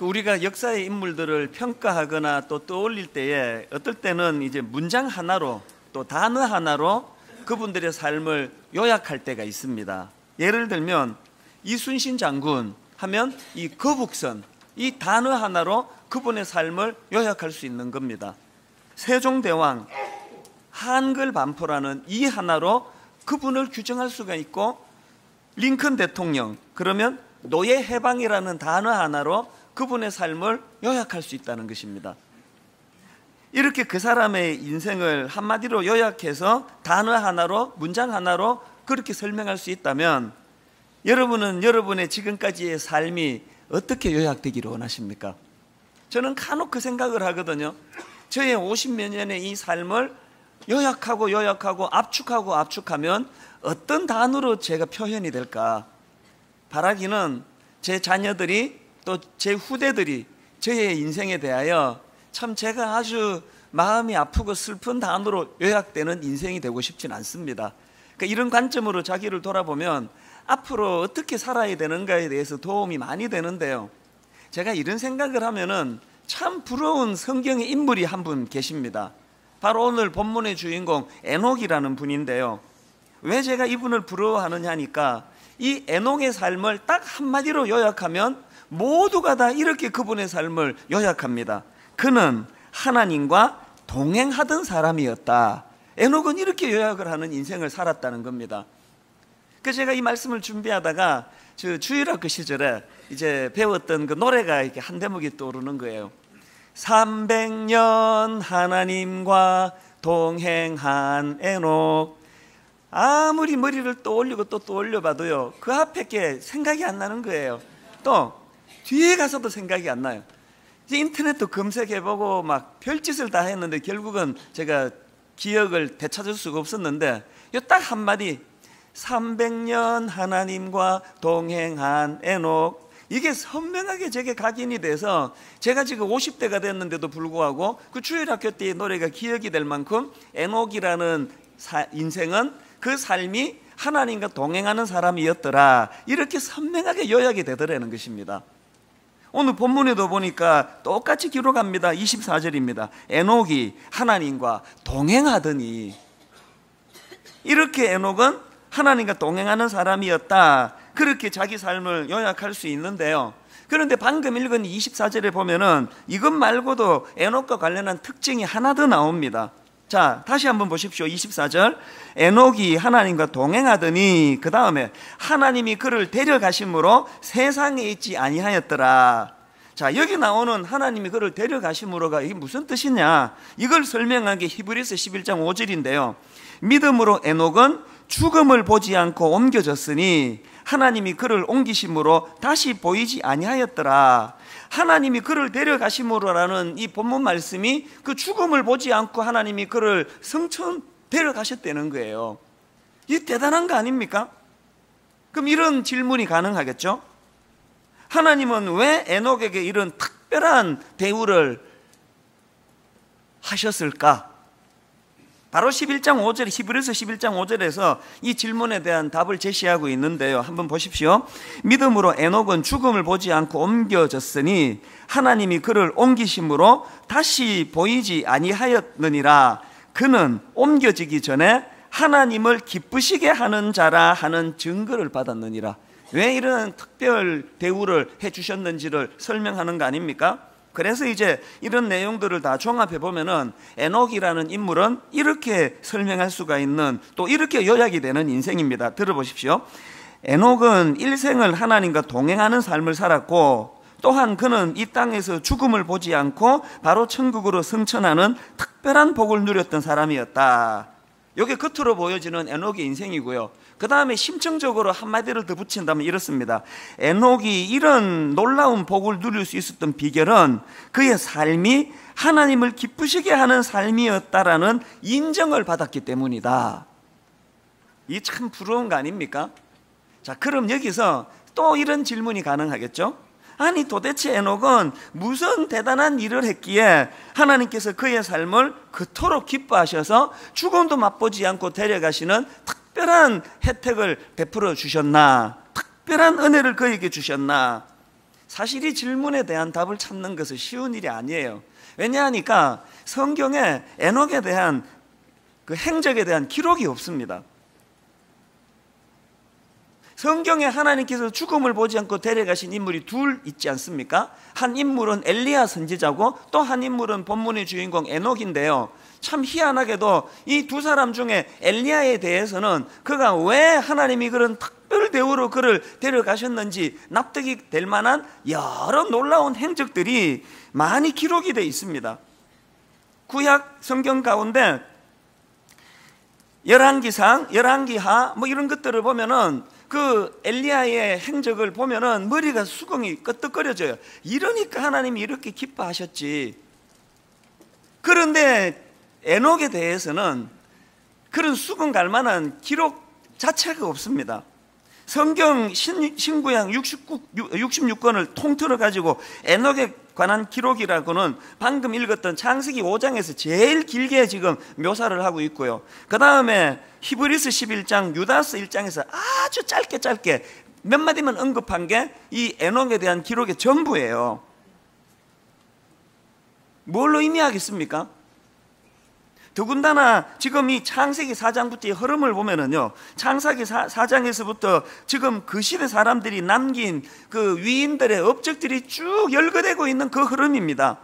우리가 역사의 인물들을 평가하거나 또 떠올릴 때에 어떨 때는 이제 문장 하나로 또 단어 하나로 그분들의 삶을 요약할 때가 있습니다. 예를 들면 이순신 장군 하면 이 거북선, 이 단어 하나로 그분의 삶을 요약할 수 있는 겁니다. 세종대왕, 한글 반포라는 이 하나로 그분을 규정할 수가 있고, 링컨 대통령 그러면 노예 해방이라는 단어 하나로 그분의 삶을 요약할 수 있다는 것입니다. 이렇게 그 사람의 인생을 한마디로 요약해서 단어 하나로, 문장 하나로 그렇게 설명할 수 있다면 여러분은 여러분의 지금까지의 삶이 어떻게 요약되기를 원하십니까? 저는 간혹 그 생각을 하거든요. 저의 50몇 년의 이 삶을 요약하고 압축하면 어떤 단어로 제가 표현이 될까? 바라기는 제 자녀들이 또 제 후대들이 저의 인생에 대하여 참 제가 아주 마음이 아프고 슬픈 단어로 요약되는 인생이 되고 싶진 않습니다. 그러니까 이런 관점으로 자기를 돌아보면 앞으로 어떻게 살아야 되는가에 대해서 도움이 많이 되는데요. 제가 이런 생각을 하면은 참 부러운 성경의 인물이 한 분 계십니다. 바로 오늘 본문의 주인공 에녹이라는 분인데요. 왜 제가 이분을 부러워하느냐 하니까 이 에녹의 삶을 딱 한마디로 요약하면 모두가 다 이렇게 그분의 삶을 요약합니다. 그는 하나님과 동행하던 사람이었다. 에녹은 이렇게 요약을 하는 인생을 살았다는 겁니다. 그래서 제가 이 말씀을 준비하다가 주일학교 시절에 이제 배웠던 그 노래가 이렇게 한 대목이 떠오르는 거예요. 300년 하나님과 동행한 에녹. 아무리 머리를 떠올리고 또 떠올려봐도요, 그 앞에 게 생각이 안 나는 거예요. 또 뒤에 가서도 생각이 안 나요. 이제 인터넷도 검색해보고 막 별짓을 다 했는데 결국은 제가 기억을 되찾을 수가 없었는데 요 딱 한마디, 300년 하나님과 동행한 에녹. 이게 선명하게 제게 각인이 돼서 제가 지금 50대가 됐는데도 불구하고 그 주일학교 때의 노래가 기억이 될 만큼 에녹이라는 인생은 그 삶이 하나님과 동행하는 사람이었더라, 이렇게 선명하게 요약이 되더라는 것입니다. 오늘 본문에도 보니까 똑같이 기록합니다. 24절입니다. 에녹이 하나님과 동행하더니. 이렇게 에녹은 하나님과 동행하는 사람이었다, 그렇게 자기 삶을 요약할 수 있는데요. 그런데 방금 읽은 24절에 보면은 이것 말고도 에녹과 관련한 특징이 하나 더 나옵니다. 자, 다시 한번 보십시오. 24절. 에녹이 하나님과 동행하더니 그 다음에 하나님이 그를 데려가심으로 세상에 있지 아니하였더라. 자, 여기 나오는 하나님이 그를 데려가심으로가 이게 무슨 뜻이냐, 이걸 설명한 게 히브리서 11장 5절인데요 믿음으로 에녹은 죽음을 보지 않고 옮겨졌으니 하나님이 그를 옮기심으로 다시 보이지 아니하였더라. 하나님이 그를 데려가심으로라는 이 본문 말씀이 그 죽음을 보지 않고 하나님이 그를 성천 데려가셨다는 거예요. 이게 대단한 거 아닙니까? 그럼 이런 질문이 가능하겠죠? 하나님은 왜 에녹에게 이런 특별한 대우를 하셨을까? 바로 11장 5절, 히브리서 11장 5절에서 이 질문에 대한 답을 제시하고 있는데요. 한번 보십시오. 믿음으로 에녹은 죽음을 보지 않고 옮겨졌으니 하나님이 그를 옮기심으로 다시 보이지 아니하였느니라. 그는 옮겨지기 전에 하나님을 기쁘시게 하는 자라 하는 증거를 받았느니라. 왜 이런 특별 대우를 해주셨는지를 설명하는 거 아닙니까? 그래서 이제 이런 내용들을 다 종합해 보면은 에녹이라는 인물은 이렇게 설명할 수가 있는, 또 이렇게 요약이 되는 인생입니다. 들어보십시오. 에녹은 일생을 하나님과 동행하는 삶을 살았고, 또한 그는 이 땅에서 죽음을 보지 않고 바로 천국으로 승천하는 특별한 복을 누렸던 사람이었다. 이게 겉으로 보여지는 에녹의 인생이고요. 그 다음에 심층적으로 한마디를 더 붙인다면 이렇습니다. 에녹이 이런 놀라운 복을 누릴 수 있었던 비결은 그의 삶이 하나님을 기쁘시게 하는 삶이었다라는 인정을 받았기 때문이다. 이 참 부러운 거 아닙니까? 자, 그럼 여기서 또 이런 질문이 가능하겠죠? 아니, 도대체 에녹은 무슨 대단한 일을 했기에 하나님께서 그의 삶을 그토록 기뻐하셔서 죽음도 맛보지 않고 데려가시는 특별한 혜택을 베풀어 주셨나? 특별한 은혜를 그에게 주셨나? 사실 이 질문에 대한 답을 찾는 것은 쉬운 일이 아니에요. 왜냐하니까 성경에 에녹에 대한 그 행적에 대한 기록이 없습니다. 성경에 하나님께서 죽음을 보지 않고 데려가신 인물이 둘 있지 않습니까? 한 인물은 엘리야 선지자고 또 한 인물은 본문의 주인공 에녹인데요. 참 희한하게도 이 두 사람 중에 엘리야에 대해서는 그가 왜 하나님이 그런 특별 대우로 그를 데려가셨는지 납득이 될 만한 여러 놀라운 행적들이 많이 기록이 되어 있습니다. 구약 성경 가운데 열왕기상, 열왕기하 뭐 이런 것들을 보면은 그 엘리야의 행적을 보면은 머리가 수긍이 끄떡거려져요. 이러니까 하나님이 이렇게 기뻐하셨지. 그런데 에녹에 대해서는 그런 수긍 갈 만한 기록 자체가 없습니다. 성경 신구약 66권을 통틀어 가지고 에녹에 관한 기록이라고는 방금 읽었던 창세기 5장에서 제일 길게 지금 묘사를 하고 있고요. 그 다음에 히브리서 11장, 유다서 1장에서 아주 짧게 몇 마디만 언급한 게 이 에녹에 대한 기록의 전부예요. 뭘로 의미하겠습니까? 더군다나 지금 이 창세기 4장부터의 흐름을 보면은요, 창세기 4장에서부터 지금 그 시대 사람들이 남긴 그 위인들의 업적들이 쭉 열거되고 있는 그 흐름입니다.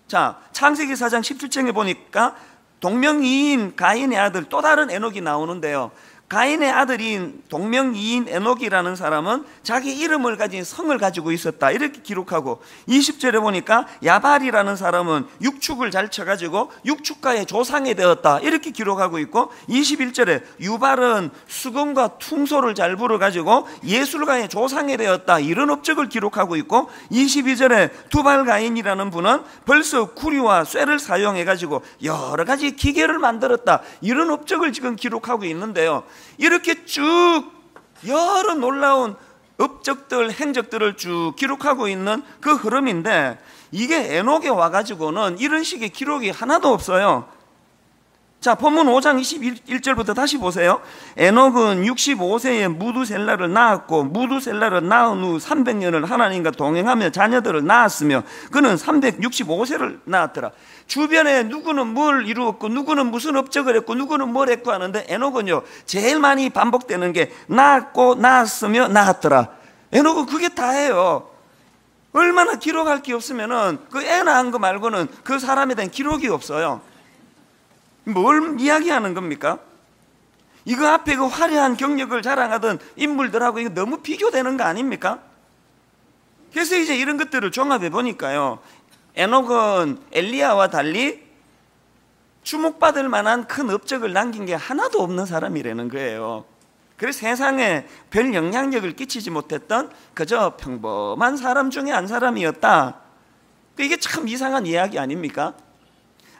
자, 창세기 4장 17장에 보니까 동명이인 가인의 아들 또 다른 에녹이 나오는데요. 가인의 아들인 동명이인 에녹이라는 사람은 자기 이름을 가진 성을 가지고 있었다, 이렇게 기록하고, 20절에 보니까 야발이라는 사람은 육축을 잘 쳐가지고 육축가의 조상이 되었다, 이렇게 기록하고 있고, 21절에 유발은 수금과 퉁소를 잘 불어가지고 예술가의 조상이 되었다, 이런 업적을 기록하고 있고, 22절에 두발가인이라는 분은 벌써 구리와 쇠를 사용해가지고 여러 가지 기계를 만들었다, 이런 업적을 지금 기록하고 있는데요. 이렇게 쭉 여러 놀라운 업적들, 행적들을 쭉 기록하고 있는 그 흐름인데, 이게 에녹에 와가지고는 이런 식의 기록이 하나도 없어요. 자, 본문 5장 21절부터 다시 보세요. 에녹은 65세에 무두셀라를 낳았고, 무두셀라를 낳은 후 300년을 하나님과 동행하며 자녀들을 낳았으며, 그는 365세를 낳았더라. 주변에 누구는 뭘 이루었고, 누구는 무슨 업적을 했고, 누구는 뭘 했고 하는데, 에녹은요 제일 많이 반복되는 게 낳았고, 낳았으며, 낳았더라. 에녹은 그게 다예요. 얼마나 기록할 게 없으면은 그 애 낳은 거 말고는 그 사람에 대한 기록이 없어요. 뭘 이야기하는 겁니까? 이거 앞에 그 화려한 경력을 자랑하던 인물들하고 이거 너무 비교되는 거 아닙니까? 그래서 이제 이런 것들을 종합해 보니까요, 에녹은 엘리야와 달리 주목받을 만한 큰 업적을 남긴 게 하나도 없는 사람이라는 거예요. 그래서 세상에 별 영향력을 끼치지 못했던 그저 평범한 사람 중에 한 사람이었다. 이게 참 이상한 이야기 아닙니까?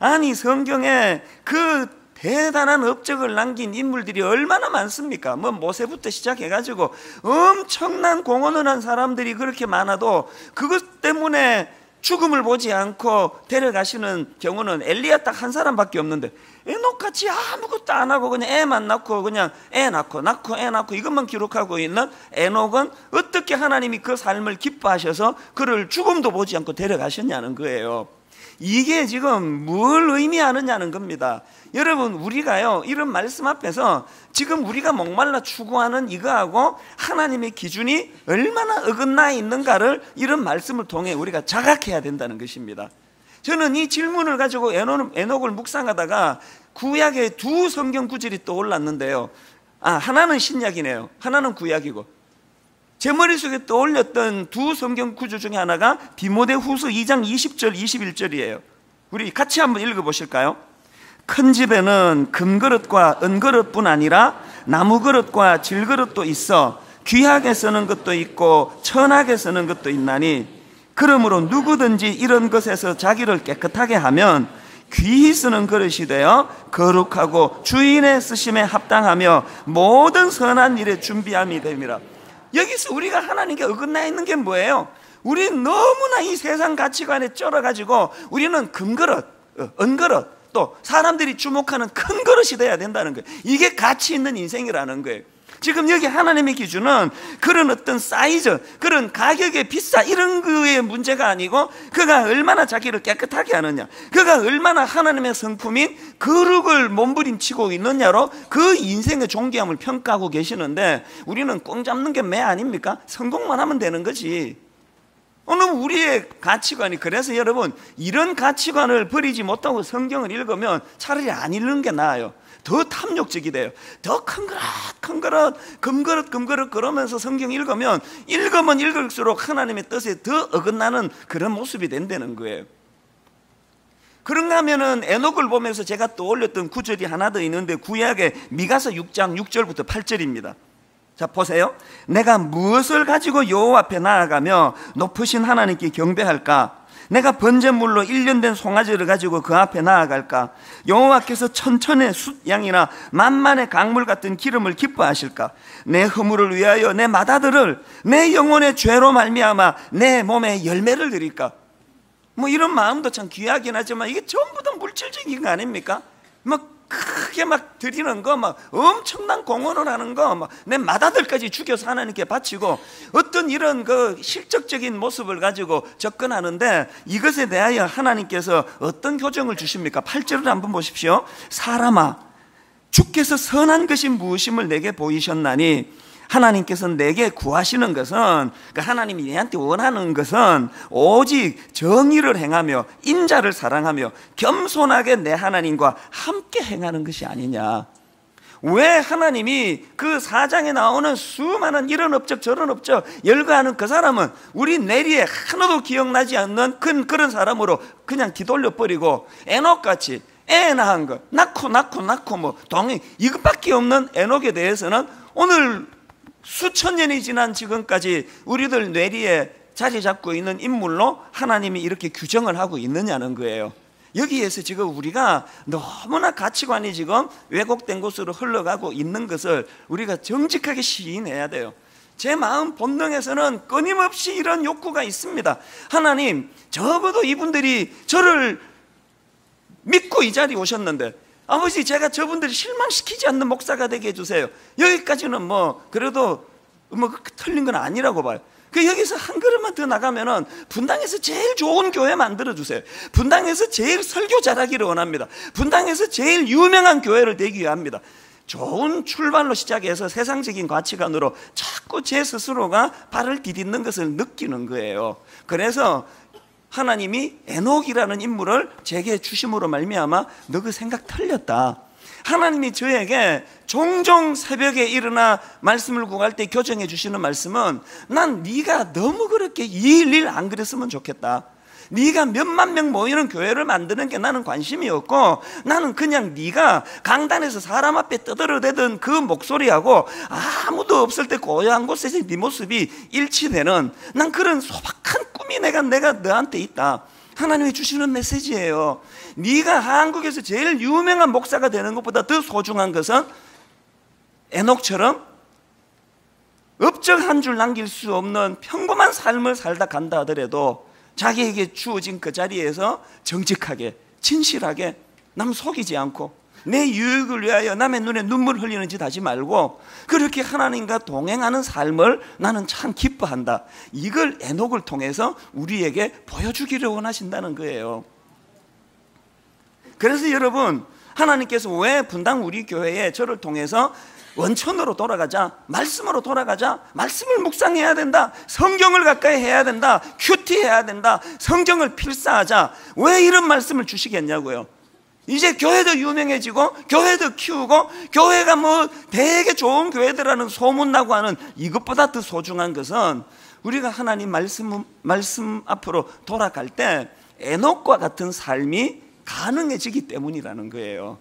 아니, 성경에 그 대단한 업적을 남긴 인물들이 얼마나 많습니까? 뭐 모세부터 시작해가지고 엄청난 공헌을 한 사람들이 그렇게 많아도 그것 때문에 죽음을 보지 않고 데려가시는 경우는 엘리야 딱 한 사람밖에 없는데, 에녹같이 아무것도 안 하고 그냥 애만 낳고 그냥 애 낳고 애 낳고 이것만 기록하고 있는 에녹은 어떻게 하나님이 그 삶을 기뻐하셔서 그를 죽음도 보지 않고 데려가셨냐는 거예요. 이게 지금 뭘 의미하느냐는 겁니다. 여러분, 우리가요 이런 말씀 앞에서 지금 우리가 목말라 추구하는 이거하고 하나님의 기준이 얼마나 어긋나 있는가를 이런 말씀을 통해 우리가 자각해야 된다는 것입니다. 저는 이 질문을 가지고 에녹을 묵상하다가 구약의 두 성경 구절이 떠올랐는데요. 하나는 신약이네요. 하나는 구약이고, 제 머릿속에 떠올렸던 두 성경 구절 중에 하나가 디모데후서 2장 20절 21절이에요. 우리 같이 한번 읽어보실까요? 큰 집에는 금그릇과 은그릇뿐 아니라 나무그릇과 질그릇도 있어 귀하게 쓰는 것도 있고 천하게 쓰는 것도 있나니, 그러므로 누구든지 이런 것에서 자기를 깨끗하게 하면 귀히 쓰는 그릇이 되어 거룩하고 주인의 쓰심에 합당하며 모든 선한 일에 준비함이 됨이라. 여기서 우리가 하나님께 어긋나 있는 게 뭐예요? 우리는 너무나 이 세상 가치관에 쩔어가지고 우리는 금그릇, 은그릇, 또 사람들이 주목하는 큰 그릇이 돼야 된다는 거예요. 이게 가치 있는 인생이라는 거예요. 지금 여기 하나님의 기준은 그런 어떤 사이즈, 그런 가격의 비싸 이런 거의 문제가 아니고 그가 얼마나 자기를 깨끗하게 하느냐, 그가 얼마나 하나님의 성품인 거룩을 몸부림치고 있느냐로 그 인생의 존귀함을 평가하고 계시는데, 우리는 꽁 잡는 게 매 아닙니까? 성공만 하면 되는 거지. 오늘 우리의 가치관이, 그래서 여러분 이런 가치관을 버리지 못하고 성경을 읽으면 차라리 안 읽는 게 나아요. 더 탐욕적이 돼요. 더 금그릇 그러면서 성경 읽으면 읽을수록 하나님의 뜻에 더 어긋나는 그런 모습이 된다는 거예요. 그런가 하면은 에녹을 보면서 제가 떠올렸던 구절이 하나 더 있는데, 구약의 미가서 6장 6절부터 8절입니다. 자, 보세요. 내가 무엇을 가지고 여호와 앞에 나아가며 높으신 하나님께 경배할까? 내가 번제물로 1년 된 송아지를 가지고 그 앞에 나아갈까? 여호와께서 천천의 숫양이나 만만의 강물 같은 기름을 기뻐하실까? 내 허물을 위하여 내 맏아들을, 내 영혼의 죄로 말미암아 내 몸에 열매를 드릴까? 뭐 이런 마음도 참 귀하긴 하지만 이게 전부 다 물질적인 거 아닙니까? 막 크게 막 드리는 거, 막 엄청난 공헌을 하는 거, 막 내 맏아들까지 죽여서 하나님께 바치고, 어떤 이런 그 실적적인 모습을 가지고 접근하는데, 이것에 대하여 하나님께서 어떤 교정을 주십니까? 8절을 한번 보십시오. 사람아, 주께서 선한 것이 무엇임을 내게 보이셨나니, 하나님께서 내게 구하시는 것은, 그러니까 하나님이 내한테 원하는 것은 오직 정의를 행하며 인자를 사랑하며 겸손하게 내 하나님과 함께 행하는 것이 아니냐. 왜 하나님이 그 4장에 나오는 수많은 이런 업적 저런 업적 열거하는 그 사람은 우리 내리에 하나도 기억나지 않는 그런 사람으로 그냥 뒤돌려 버리고, 에녹같이 애 낳은 거 낳고 뭐 동행 이것밖에 없는 에녹에 대해서는 오늘 수천 년이 지난 지금까지 우리들 뇌리에 자리 잡고 있는 인물로 하나님이 이렇게 규정을 하고 있느냐는 거예요. 여기에서 지금 우리가 너무나 가치관이 지금 왜곡된 곳으로 흘러가고 있는 것을 우리가 정직하게 시인해야 돼요. 제 마음 본능에서는 끊임없이 이런 욕구가 있습니다. 하나님, 적어도 이분들이 저를 믿고 이 자리에 오셨는데, 아버지, 제가 저분들을 실망시키지 않는 목사가 되게 해주세요. 여기까지는 뭐 그래도 뭐 틀린 건 아니라고 봐요. 그 여기서 한 걸음만 더 나가면은 분당에서 제일 좋은 교회 만들어 주세요. 분당에서 제일 설교 잘하기를 원합니다. 분당에서 제일 유명한 교회를 되기 위합니다. 좋은 출발로 시작해서 세상적인 가치관으로 자꾸 제 스스로가 발을 디딛는 것을 느끼는 거예요. 그래서 하나님이 에녹이라는 인물을 제게 주심으로 말미암아 너 그 생각 틀렸다. 하나님이 저에게 종종 새벽에 일어나 말씀을 구할 때 교정해 주시는 말씀은, 난 네가 너무 그렇게 일 안 그랬으면 좋겠다. 네가 몇만 명 모이는 교회를 만드는 게 나는 관심이 없고, 나는 그냥 네가 강단에서 사람 앞에 떠들어대던 그 목소리하고 아무도 없을 때 고요한 곳에서 네 모습이 일치되는, 난 그런 소박한 꿈이 내가 너한테 있다. 하나님이 주시는 메시지예요. 네가 한국에서 제일 유명한 목사가 되는 것보다 더 소중한 것은 에녹처럼 업적 한 줄 남길 수 없는 평범한 삶을 살다 간다 하더라도 자기에게 주어진 그 자리에서 정직하게 진실하게 남 속이지 않고 내 유익을 위하여 남의 눈에 눈물 흘리는 짓 하지 말고 그렇게 하나님과 동행하는 삶을 나는 참 기뻐한다. 이걸 에녹을 통해서 우리에게 보여주기를 원하신다는 거예요. 그래서 여러분, 하나님께서 왜 분당 우리 교회에 저를 통해서 원천으로 돌아가자, 말씀으로 돌아가자, 말씀을 묵상해야 된다, 성경을 가까이 해야 된다, 큐티해야 된다, 성경을 필사하자, 왜 이런 말씀을 주시겠냐고요. 이제 교회도 유명해지고 교회도 키우고 교회가 뭐 되게 좋은 교회들라는 소문나고 하는 이것보다 더 소중한 것은 우리가 하나님 말씀 앞으로 돌아갈 때 에녹과 같은 삶이 가능해지기 때문이라는 거예요.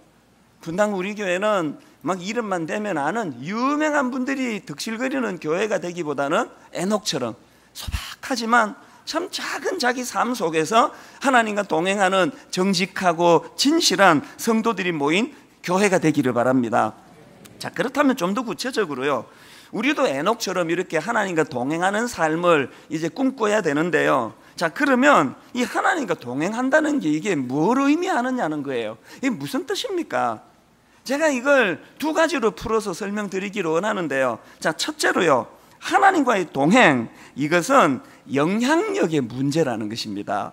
분당 우리 교회는 막 이름만 대면 아는 유명한 분들이 득실거리는 교회가 되기보다는 에녹처럼 소박하지만 참 작은 자기 삶 속에서 하나님과 동행하는 정직하고 진실한 성도들이 모인 교회가 되기를 바랍니다. 자, 그렇다면 좀 더 구체적으로요, 우리도 에녹처럼 이렇게 하나님과 동행하는 삶을 이제 꿈꿔야 되는데요. 자, 그러면 이 하나님과 동행한다는 게 이게 뭘 의미하느냐는 거예요. 이게 무슨 뜻입니까? 제가 이걸 두 가지로 풀어서 설명드리기를 원하는데요. 자, 첫째로요, 하나님과의 동행, 이것은 영향력의 문제라는 것입니다.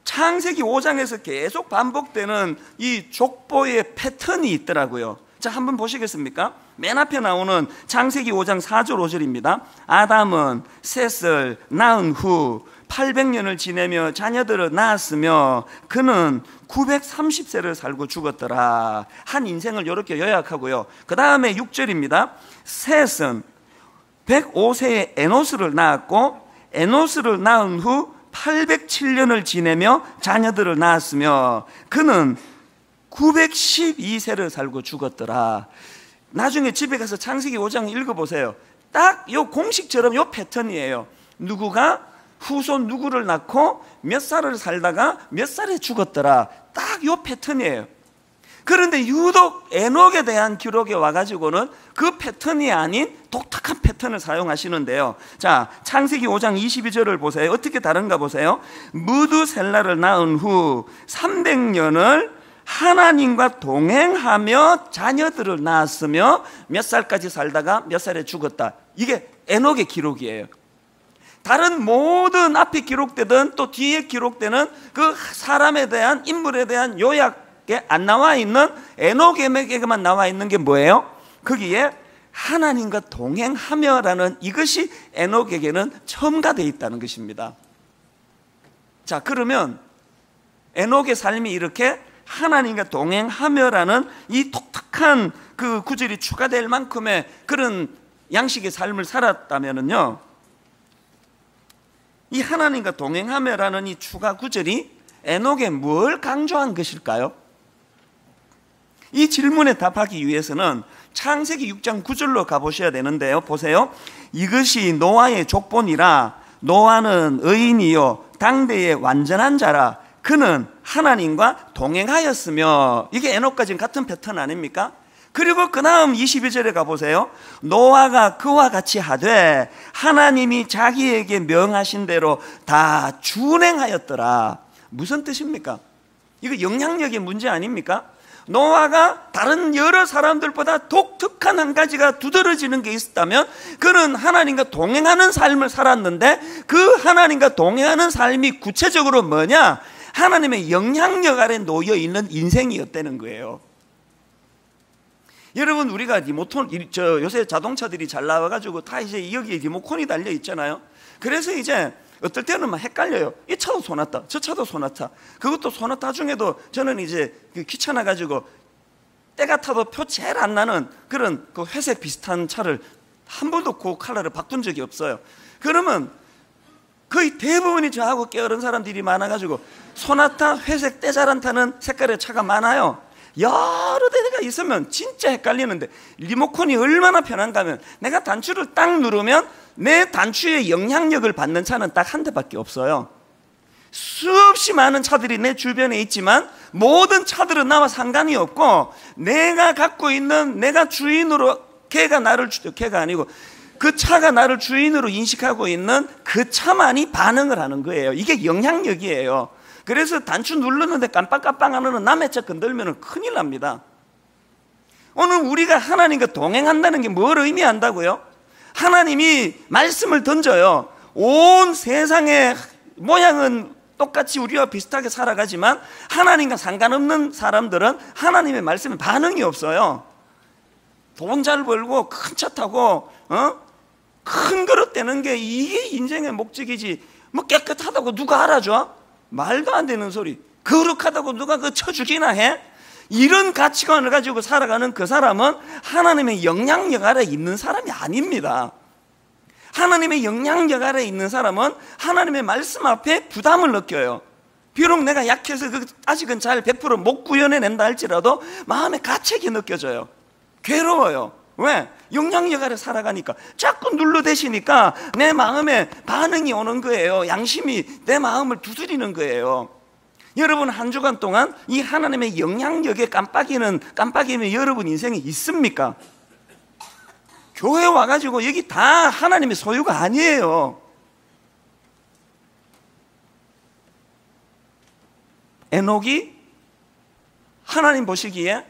창세기 5장에서 계속 반복되는 이 족보의 패턴이 있더라고요. 자, 한번 보시겠습니까? 맨 앞에 나오는 창세기 5장 4절 5절입니다. 아담은 셋을 낳은 후 800년을 지내며 자녀들을 낳았으며 그는 930세를 살고 죽었더라. 한 인생을 이렇게 요약하고요. 그 다음에 6절입니다. 셋은 105세에 에노스를 낳았고 에노스를 낳은 후 807년을 지내며 자녀들을 낳았으며 그는 912세를 살고 죽었더라. 나중에 집에 가서 창세기 5장 읽어보세요. 딱 요 공식처럼 요 패턴이에요. 누구가 후손 누구를 낳고 몇 살을 살다가 몇 살에 죽었더라. 딱 요 패턴이에요. 그런데 유독 에녹에 대한 기록에 와가지고는 그 패턴이 아닌 독특한 패턴을 사용하시는데요. 자, 창세기 5장 22절을 보세요. 어떻게 다른가 보세요. 무두셀라를 낳은 후 300년을 하나님과 동행하며 자녀들을 낳았으며 몇 살까지 살다가 몇 살에 죽었다. 이게 에녹의 기록이에요. 다른 모든 앞에 기록되든 또 뒤에 기록되는 그 사람에 대한, 인물에 대한 요약에 안 나와 있는 에녹에게만 나와 있는 게 뭐예요? 거기에 하나님과 동행하며라는 이것이 에녹에게는 첨가되어 있다는 것입니다. 자, 그러면 에녹의 삶이 이렇게 하나님과 동행하며라는 이 독특한 그 구절이 추가될 만큼의 그런 양식의 삶을 살았다면은요, 이 하나님과 동행하며라는 이 추가 구절이 에녹에 뭘 강조한 것일까요? 이 질문에 답하기 위해서는 창세기 6장 9절로 가보셔야 되는데요. 보세요. 이것이 노아의 족본이라 노아는 의인이요 당대의 완전한 자라 그는 하나님과 동행하였으며, 이게 에녹과 지금 같은 패턴 아닙니까? 그리고 그 다음 22절에 가보세요. 노아가 그와 같이 하되 하나님이 자기에게 명하신 대로 다 준행하였더라. 무슨 뜻입니까? 이거 영향력의 문제 아닙니까? 노아가 다른 여러 사람들보다 독특한 한 가지가 두드러지는 게 있었다면 그는 하나님과 동행하는 삶을 살았는데 그 하나님과 동행하는 삶이 구체적으로 뭐냐? 하나님의 영향력 아래 놓여 있는 인생이었다는 거예요. 여러분, 우리가 리모컨, 요새 자동차들이 잘 나와가지고 다 이제 여기에 리모컨이 달려 있잖아요. 그래서 이제 어떨 때는 막 헷갈려요. 이 차도 소나타, 저 차도 소나타, 그것도 소나타 중에도 저는 이제 귀찮아가지고 때가 타도 표 제일 안 나는 그런 그 회색 비슷한 차를 한 번도 그 컬러를 바꾼 적이 없어요. 그러면 거의 대부분이 저하고 깨어른 사람들이 많아가지고 소나타, 회색 때잘 타는 색깔의 차가 많아요. 여러 대가 있으면 진짜 헷갈리는데 리모컨이 얼마나 편한가 하면 내가 단추를 딱 누르면 내 단추의 영향력을 받는 차는 딱 한 대밖에 없어요. 수없이 많은 차들이 내 주변에 있지만 모든 차들은 나와 상관이 없고 내가 갖고 있는, 내가 주인으로, 걔가 아니고 그 차가 나를 주인으로 인식하고 있는 그 차만이 반응을 하는 거예요. 이게 영향력이에요. 그래서 단추 누르는데 깜빡깜빡 하는 남의 차 건들면 큰일 납니다. 오늘 우리가 하나님과 동행한다는 게 뭘 의미한다고요? 하나님이 말씀을 던져요. 온 세상의 모양은 똑같이 우리와 비슷하게 살아가지만 하나님과 상관없는 사람들은 하나님의 말씀에 반응이 없어요. 돈 잘 벌고 큰 차 타고 큰 그릇 되는 게 이게 인생의 목적이지, 뭐 깨끗하다고 누가 알아줘? 말도 안 되는 소리. 거룩하다고 누가 그 쳐주기나 해? 이런 가치관을 가지고 살아가는 그 사람은 하나님의 영향력 아래 있는 사람이 아닙니다. 하나님의 영향력 아래 있는 사람은 하나님의 말씀 앞에 부담을 느껴요. 비록 내가 약해서 아직은 잘 100% 못 구현해낸다 할지라도 마음에 가책이 느껴져요. 괴로워요. 왜? 영향력 아래 살아가니까. 자꾸 눌러대시니까 내 마음에 반응이 오는 거예요. 양심이 내 마음을 두드리는 거예요. 여러분, 한 주간 동안 이 하나님의 영향력에 깜빡이면 여러분 인생에 있습니까? 교회 와가지고 여기 다 하나님의 소유가 아니에요. 에녹이 하나님 보시기에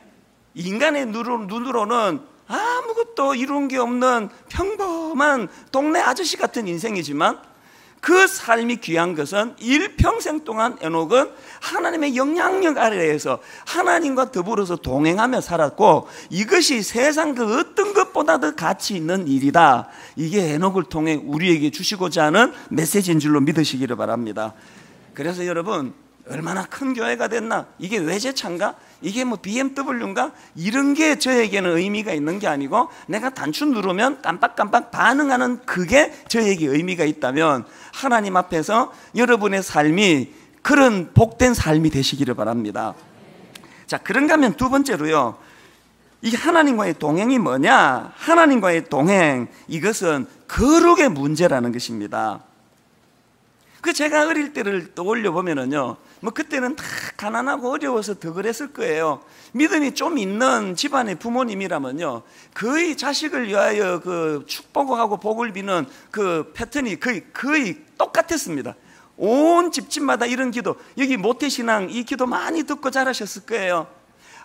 인간의 눈으로는 아무것도 이룬 게 없는 평범한 동네 아저씨 같은 인생이지만 그 삶이 귀한 것은 일평생 동안 에녹은 하나님의 영향력 아래에서 하나님과 더불어서 동행하며 살았고, 이것이 세상 그 어떤 것보다 더 가치 있는 일이다. 이게 에녹을 통해 우리에게 주시고자 하는 메시지인 줄로 믿으시기를 바랍니다. 그래서 여러분, 얼마나 큰 교회가 됐나, 이게 외제차인가, 이게 뭐 BMW인가, 이런 게 저에게는 의미가 있는 게 아니고, 내가 단추 누르면 깜빡깜빡 반응하는 그게 저에게 의미가 있다면 하나님 앞에서 여러분의 삶이 그런 복된 삶이 되시기를 바랍니다. 자, 그런가 하면 두 번째로요, 이 하나님과의 동행이 뭐냐? 하나님과의 동행, 이것은 거룩의 문제라는 것입니다. 그 제가 어릴 때를 떠올려 보면은요, 뭐 그때는 다 가난하고 어려워서 더 그랬을 거예요. 믿음이 좀 있는 집안의 부모님이라면요, 거의 자식을 위하여 그 축복하고 복을 비는 그 패턴이 거의 똑같았습니다. 온 집집마다 이런 기도, 여기 모태신앙 이 기도 많이 듣고 자라셨을 거예요.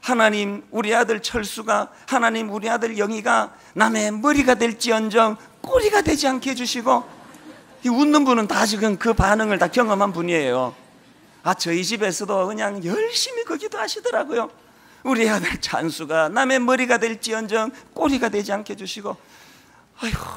하나님, 우리 아들 철수가, 하나님, 우리 아들 영희가 남의 머리가 될지언정 꼬리가 되지 않게 해주시고, 이 웃는 분은 다 지금 그 반응을 다 경험한 분이에요. 저희 집에서도 그냥 열심히 그 기도 하시더라고요. 우리 아들 찬수가 남의 머리가 될지언정 꼬리가 되지 않게 해주시고,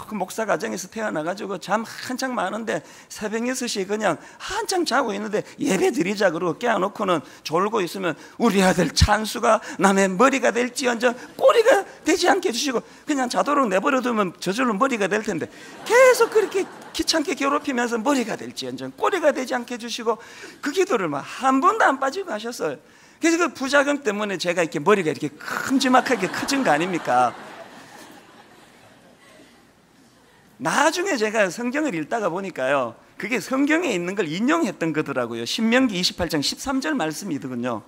그 목사 가정에서 태어나가지고 잠 한창 많은데 새벽 6시에 그냥 한창 자고 있는데 예배 드리자 그러고 깨워놓고는 졸고 있으면 우리 아들 찬수가 남의 머리가 될지언정 꼬리가 되지 않게 해주시고, 그냥 자도록 내버려두면 저절로 머리가 될 텐데 계속 그렇게 귀찮게 괴롭히면서 머리가 될지언정 꼬리가 되지 않게 해주시고, 그 기도를 막 한 번도 안 빠지고 하셨어요. 그래서 그 부작용 때문에 제가 이렇게 머리가 이렇게 큼지막하게 커진 거 아닙니까? 나중에 제가 성경을 읽다가 보니까요, 그게 성경에 있는 걸 인용했던 거더라고요. 신명기 28장 13절 말씀이더군요.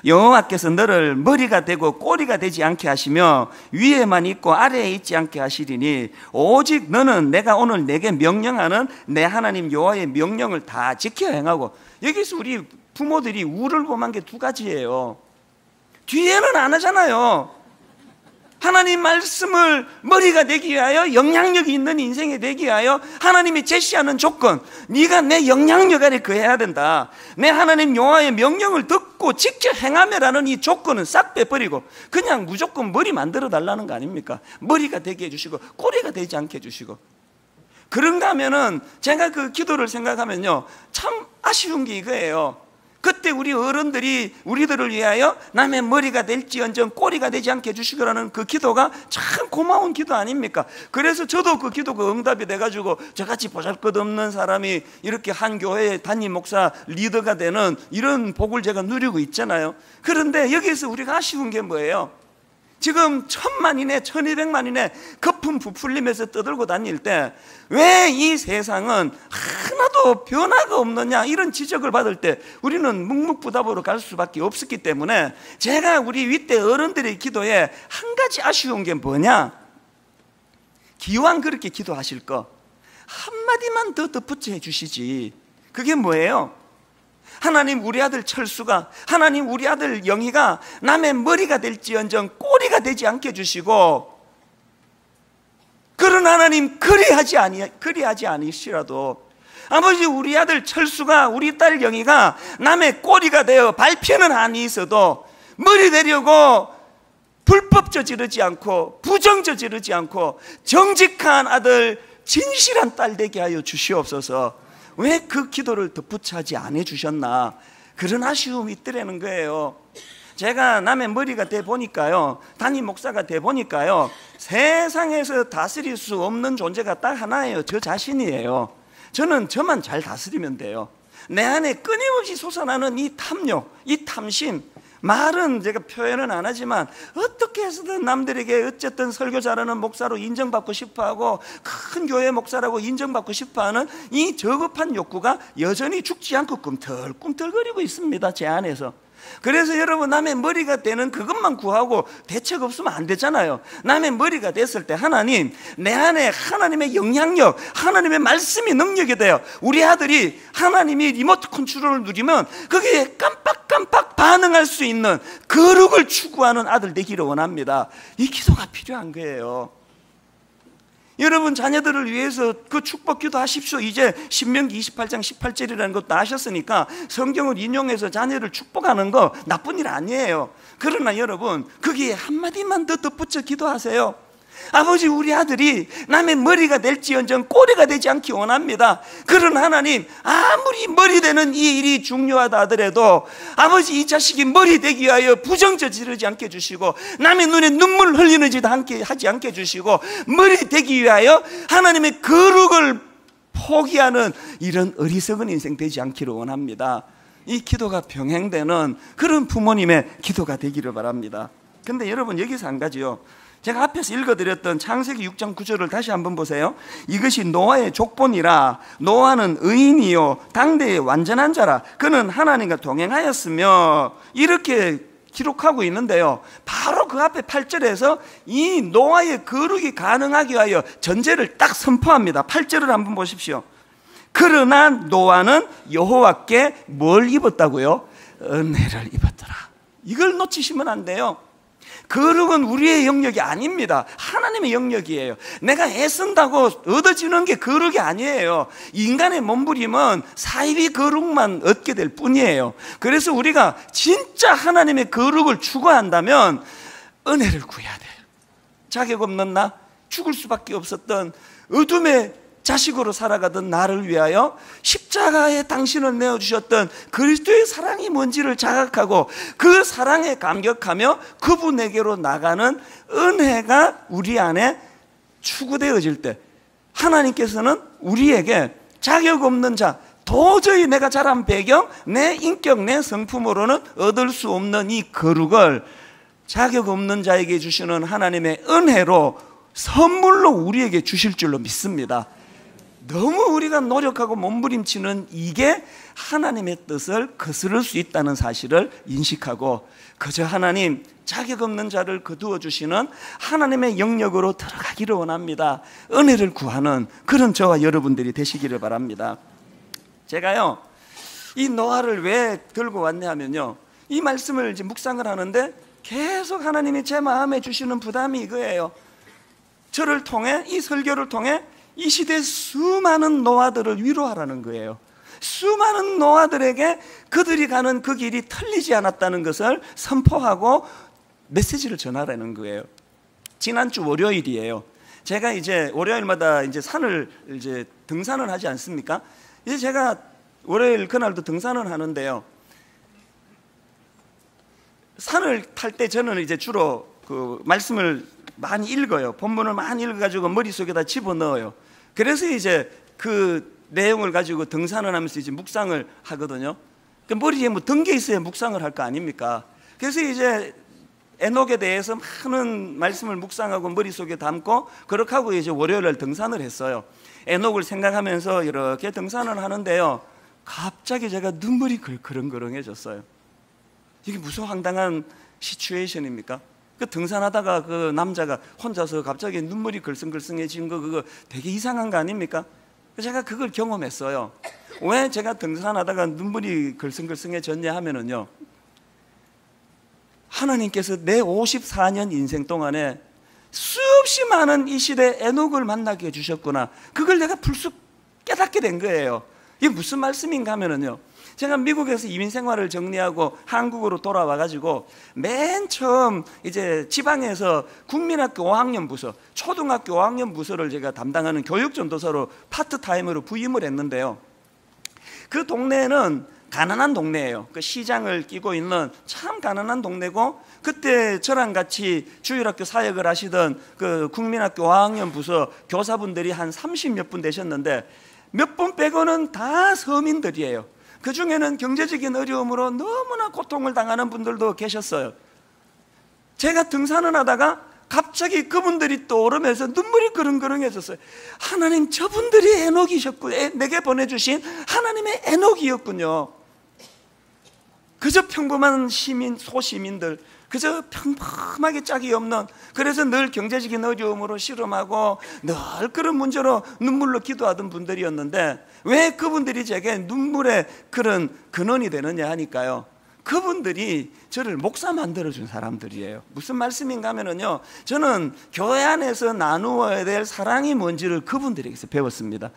여호와께서 너를 머리가 되고 꼬리가 되지 않게 하시며 위에만 있고 아래에 있지 않게 하시리니 오직 너는 내가 오늘 내게 명령하는 내 하나님 여호와의 명령을 다 지켜 행하고. 여기서 우리 부모들이 우를 범한 게 두 가지예요. 뒤에는 안 하잖아요. 하나님 말씀을 머리가 되기 위하여, 영향력이 있는 인생이 되기 위하여 하나님이 제시하는 조건, 네가 내 영향력 아래 거해야 된다. 내 하나님 여호와의 명령을 듣고 지켜 행하며라는 이 조건은 싹 빼버리고 그냥 무조건 머리 만들어 달라는 거 아닙니까? 머리가 되게 해주시고 꼬리가 되지 않게 해주시고. 그런가 하면은 제가 그 기도를 생각하면요, 참 아쉬운 게 이거예요. 그때 우리 어른들이 우리들을 위하여 남의 머리가 될지언정 꼬리가 되지 않게 해주시라는 그 기도가 참 고마운 기도 아닙니까? 그래서 저도 그 기도가 응답이 돼가지고 저같이 보잘것없는 사람이 이렇게 한 교회의 담임 목사 리더가 되는 이런 복을 제가 누리고 있잖아요. 그런데 여기서 우리가 아쉬운 게 뭐예요? 지금 1000만이네 1200만이네 거품 부풀리면서 떠들고 다닐 때 왜 이 세상은 하나도 변화가 없느냐, 이런 지적을 받을 때 우리는 묵묵부답으로 갈 수밖에 없었기 때문에, 제가 우리 윗대 어른들의 기도에 한 가지 아쉬운 게 뭐냐, 기왕 그렇게 기도하실 거 한마디만 더 덧붙여 주시지. 그게 뭐예요? 하나님, 우리 아들 철수가, 하나님, 우리 아들 영희가 남의 머리가 될지언정 꼬리가 되지 않게 해주시고, 그런 하나님 그리하지 아니시라도 아버지, 우리 아들 철수가, 우리 딸 영희가 남의 꼬리가 되어 밟히는 한이 있어도 머리 되려고 불법 저지르지 않고 부정 저지르지 않고 정직한 아들, 진실한 딸 되게 하여 주시옵소서. 왜 그 기도를 덧붙여 하지 않아 주셨나, 그런 아쉬움이 있더라는 거예요. 제가 남의 머리가 돼 보니까요, 담임 목사가 돼 보니까요, 세상에서 다스릴 수 없는 존재가 딱 하나예요. 저 자신이에요. 저는 저만 잘 다스리면 돼요. 내 안에 끊임없이 솟아나는 이 탐욕, 이 탐심, 말은 제가 표현은 안 하지만 어떻게 해서든 남들에게 어쨌든 설교 잘하는 목사로 인정받고 싶어하고 큰 교회 목사라고 인정받고 싶어하는 이 저급한 욕구가 여전히 죽지 않고 꿈틀꿈틀거리고 있습니다, 제 안에서. 그래서 여러분, 남의 머리가 되는 그것만 구하고 대책 없으면 안 되잖아요. 남의 머리가 됐을 때 하나님, 내 안에 하나님의 영향력, 하나님의 말씀이 능력이 돼요. 우리 아들이 하나님이 리모트 컨트롤을 누리면 그게 깜빡깜빡 반응할 수 있는 거룩을 추구하는 아들 되기를 원합니다. 이 기도가 필요한 거예요. 여러분 자녀들을 위해서 그 축복 기도하십시오. 이제 신명기 28장 18절이라는 것도 아셨으니까 성경을 인용해서 자녀를 축복하는 거 나쁜 일 아니에요. 그러나 여러분 거기에 한마디만 더 덧붙여 기도하세요. 아버지, 우리 아들이 남의 머리가 될지언정 꼬리가 되지 않기 원합니다. 그런 하나님, 아무리 머리 되는 이 일이 중요하다 하더라도 아버지, 이 자식이 머리 되기 위하여 부정 저지르지 않게 해주시고, 남의 눈에 눈물 흘리는 짓 하지 않게 해주시고, 머리 되기 위하여 하나님의 거룩을 포기하는 이런 어리석은 인생 되지 않기를 원합니다. 이 기도가 병행되는 그런 부모님의 기도가 되기를 바랍니다. 근데 여러분, 여기서 한 가지요, 제가 앞에서 읽어드렸던 창세기 6장 9절을 다시 한번 보세요. 이것이 노아의 족본이라. 노아는 의인이요 당대의 완전한 자라. 그는 하나님과 동행하였으며, 이렇게 기록하고 있는데요, 바로 그 앞에 8절에서 이 노아의 거룩이 가능하기 위하여 전제를 딱 선포합니다. 8절을 한번 보십시오. 그러나 노아는 여호와께 뭘 입었다고요? 은혜를 입었더라. 이걸 놓치시면 안 돼요. 거룩은 우리의 영역이 아닙니다. 하나님의 영역이에요. 내가 애쓴다고 얻어지는 게 거룩이 아니에요. 인간의 몸부림은 사이비 거룩만 얻게 될 뿐이에요. 그래서 우리가 진짜 하나님의 거룩을 추구한다면 은혜를 구해야 돼요. 자격 없는 나, 죽을 수밖에 없었던 어둠의 자식으로 살아가던 나를 위하여 십자가에 당신을 내어주셨던 그리스도의 사랑이 뭔지를 자각하고 그 사랑에 감격하며 그분에게로 나가는 은혜가 우리 안에 추구되어질 때, 하나님께서는 우리에게 자격 없는 자, 도저히 내가 자란 배경, 내 인격, 내 성품으로는 얻을 수 없는 이 거룩을 자격 없는 자에게 주시는 하나님의 은혜로 선물로 우리에게 주실 줄로 믿습니다. 너무 우리가 노력하고 몸부림치는 이게 하나님의 뜻을 거스를 수 있다는 사실을 인식하고, 그저 하나님 자격 없는 자를 거두어 주시는 하나님의 영역으로 들어가기를 원합니다. 은혜를 구하는 그런 저와 여러분들이 되시기를 바랍니다. 제가요, 이 노아를 왜 들고 왔냐 하면요, 이 말씀을 이제 묵상을 하는데 계속 하나님이 제 마음에 주시는 부담이 이거예요. 저를 통해, 이 설교를 통해 이 시대 수많은 노아들을 위로하라는 거예요. 수많은 노아들에게 그들이 가는 그 길이 틀리지 않았다는 것을 선포하고 메시지를 전하라는 거예요. 지난주 월요일이에요. 제가 이제 월요일마다 이제 산을 이제 등산을 하지 않습니까? 이제 제가 월요일 그날도 등산을 하는데요, 산을 탈 때 저는 이제 주로 그 말씀을 많이 읽어요. 본문을 많이 읽어가지고 머릿속에다 집어넣어요. 그래서 이제 그 내용을 가지고 등산을 하면서 이제 묵상을 하거든요. 그 머리에 뭐 든 게 있어야 묵상을 할 거 아닙니까? 그래서 이제 에녹에 대해서 많은 말씀을 묵상하고 머릿속에 담고 그렇게 하고 이제 월요일날 등산을 했어요. 에녹을 생각하면서 이렇게 등산을 하는데요, 갑자기 제가 눈물이 걸렁걸렁해졌어요. 이게 무슨 황당한 시츄에이션입니까? 그 등산하다가 그 남자가 혼자서 갑자기 눈물이 글썽글썽해진 거, 그거 되게 이상한 거 아닙니까? 제가 그걸 경험했어요. 왜 제가 등산하다가 눈물이 글썽글썽해졌냐 하면은요, 하나님께서 내 54년 인생 동안에 수없이 많은 이 시대 에녹을 만나게 해주셨구나, 그걸 내가 불쑥 깨닫게 된 거예요. 이게 무슨 말씀인가 하면은요, 제가 미국에서 이민 생활을 정리하고 한국으로 돌아와가지고 맨 처음 이제 지방에서 국민학교 5학년 부서, 초등학교 5학년 부서를 제가 담당하는 교육전도사로 파트타임으로 부임을 했는데요, 그 동네는 가난한 동네예요. 그 시장을 끼고 있는 참 가난한 동네고, 그때 저랑 같이 주일학교 사역을 하시던 그 국민학교 5학년 부서 교사분들이 한 30몇 분 되셨는데 몇 분 빼고는 다 서민들이에요. 그 중에는 경제적인 어려움으로 너무나 고통을 당하는 분들도 계셨어요. 제가 등산을 하다가 갑자기 그분들이 떠오르면서 눈물이 그릉그릉해졌어요. 하나님, 저분들이 에녹이셨군요. 내게 보내주신 하나님의 에녹이었군요. 그저 평범한 시민, 소시민들, 그저 평범하게 짝이 없는, 그래서 늘 경제적인 어려움으로 씨름하고 늘 그런 문제로 눈물로 기도하던 분들이었는데 왜 그분들이 제게 눈물의 그런 근원이 되느냐 하니까요, 그분들이 저를 목사 만들어준 사람들이에요. 무슨 말씀인가 하면요, 저는 교회 안에서 나누어야 될 사랑이 뭔지를 그분들에게서 배웠습니다.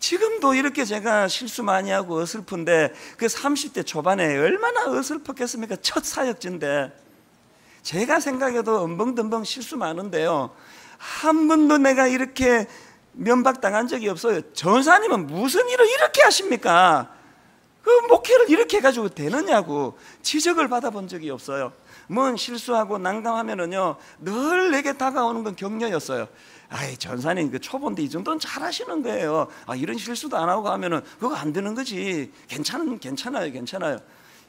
지금도 이렇게 제가 실수 많이 하고 어설픈데, 그 30대 초반에 얼마나 어설펐겠습니까? 첫 사역지인데. 제가 생각해도 엉벙덤벙 실수 많은데요, 한 번도 내가 이렇게 면박당한 적이 없어요. 전사님은 무슨 일을 이렇게 하십니까? 그 목회를 이렇게 해가지고 되느냐고 지적을 받아본 적이 없어요. 뭔 실수하고 난감하면은요, 늘 내게 다가오는 건 격려였어요. 아이, 전사님 그 초보인데 이 정도는 잘하시는 거예요. 아, 이런 실수도 안 하고 하면은 그거 안 되는 거지. 괜찮아요.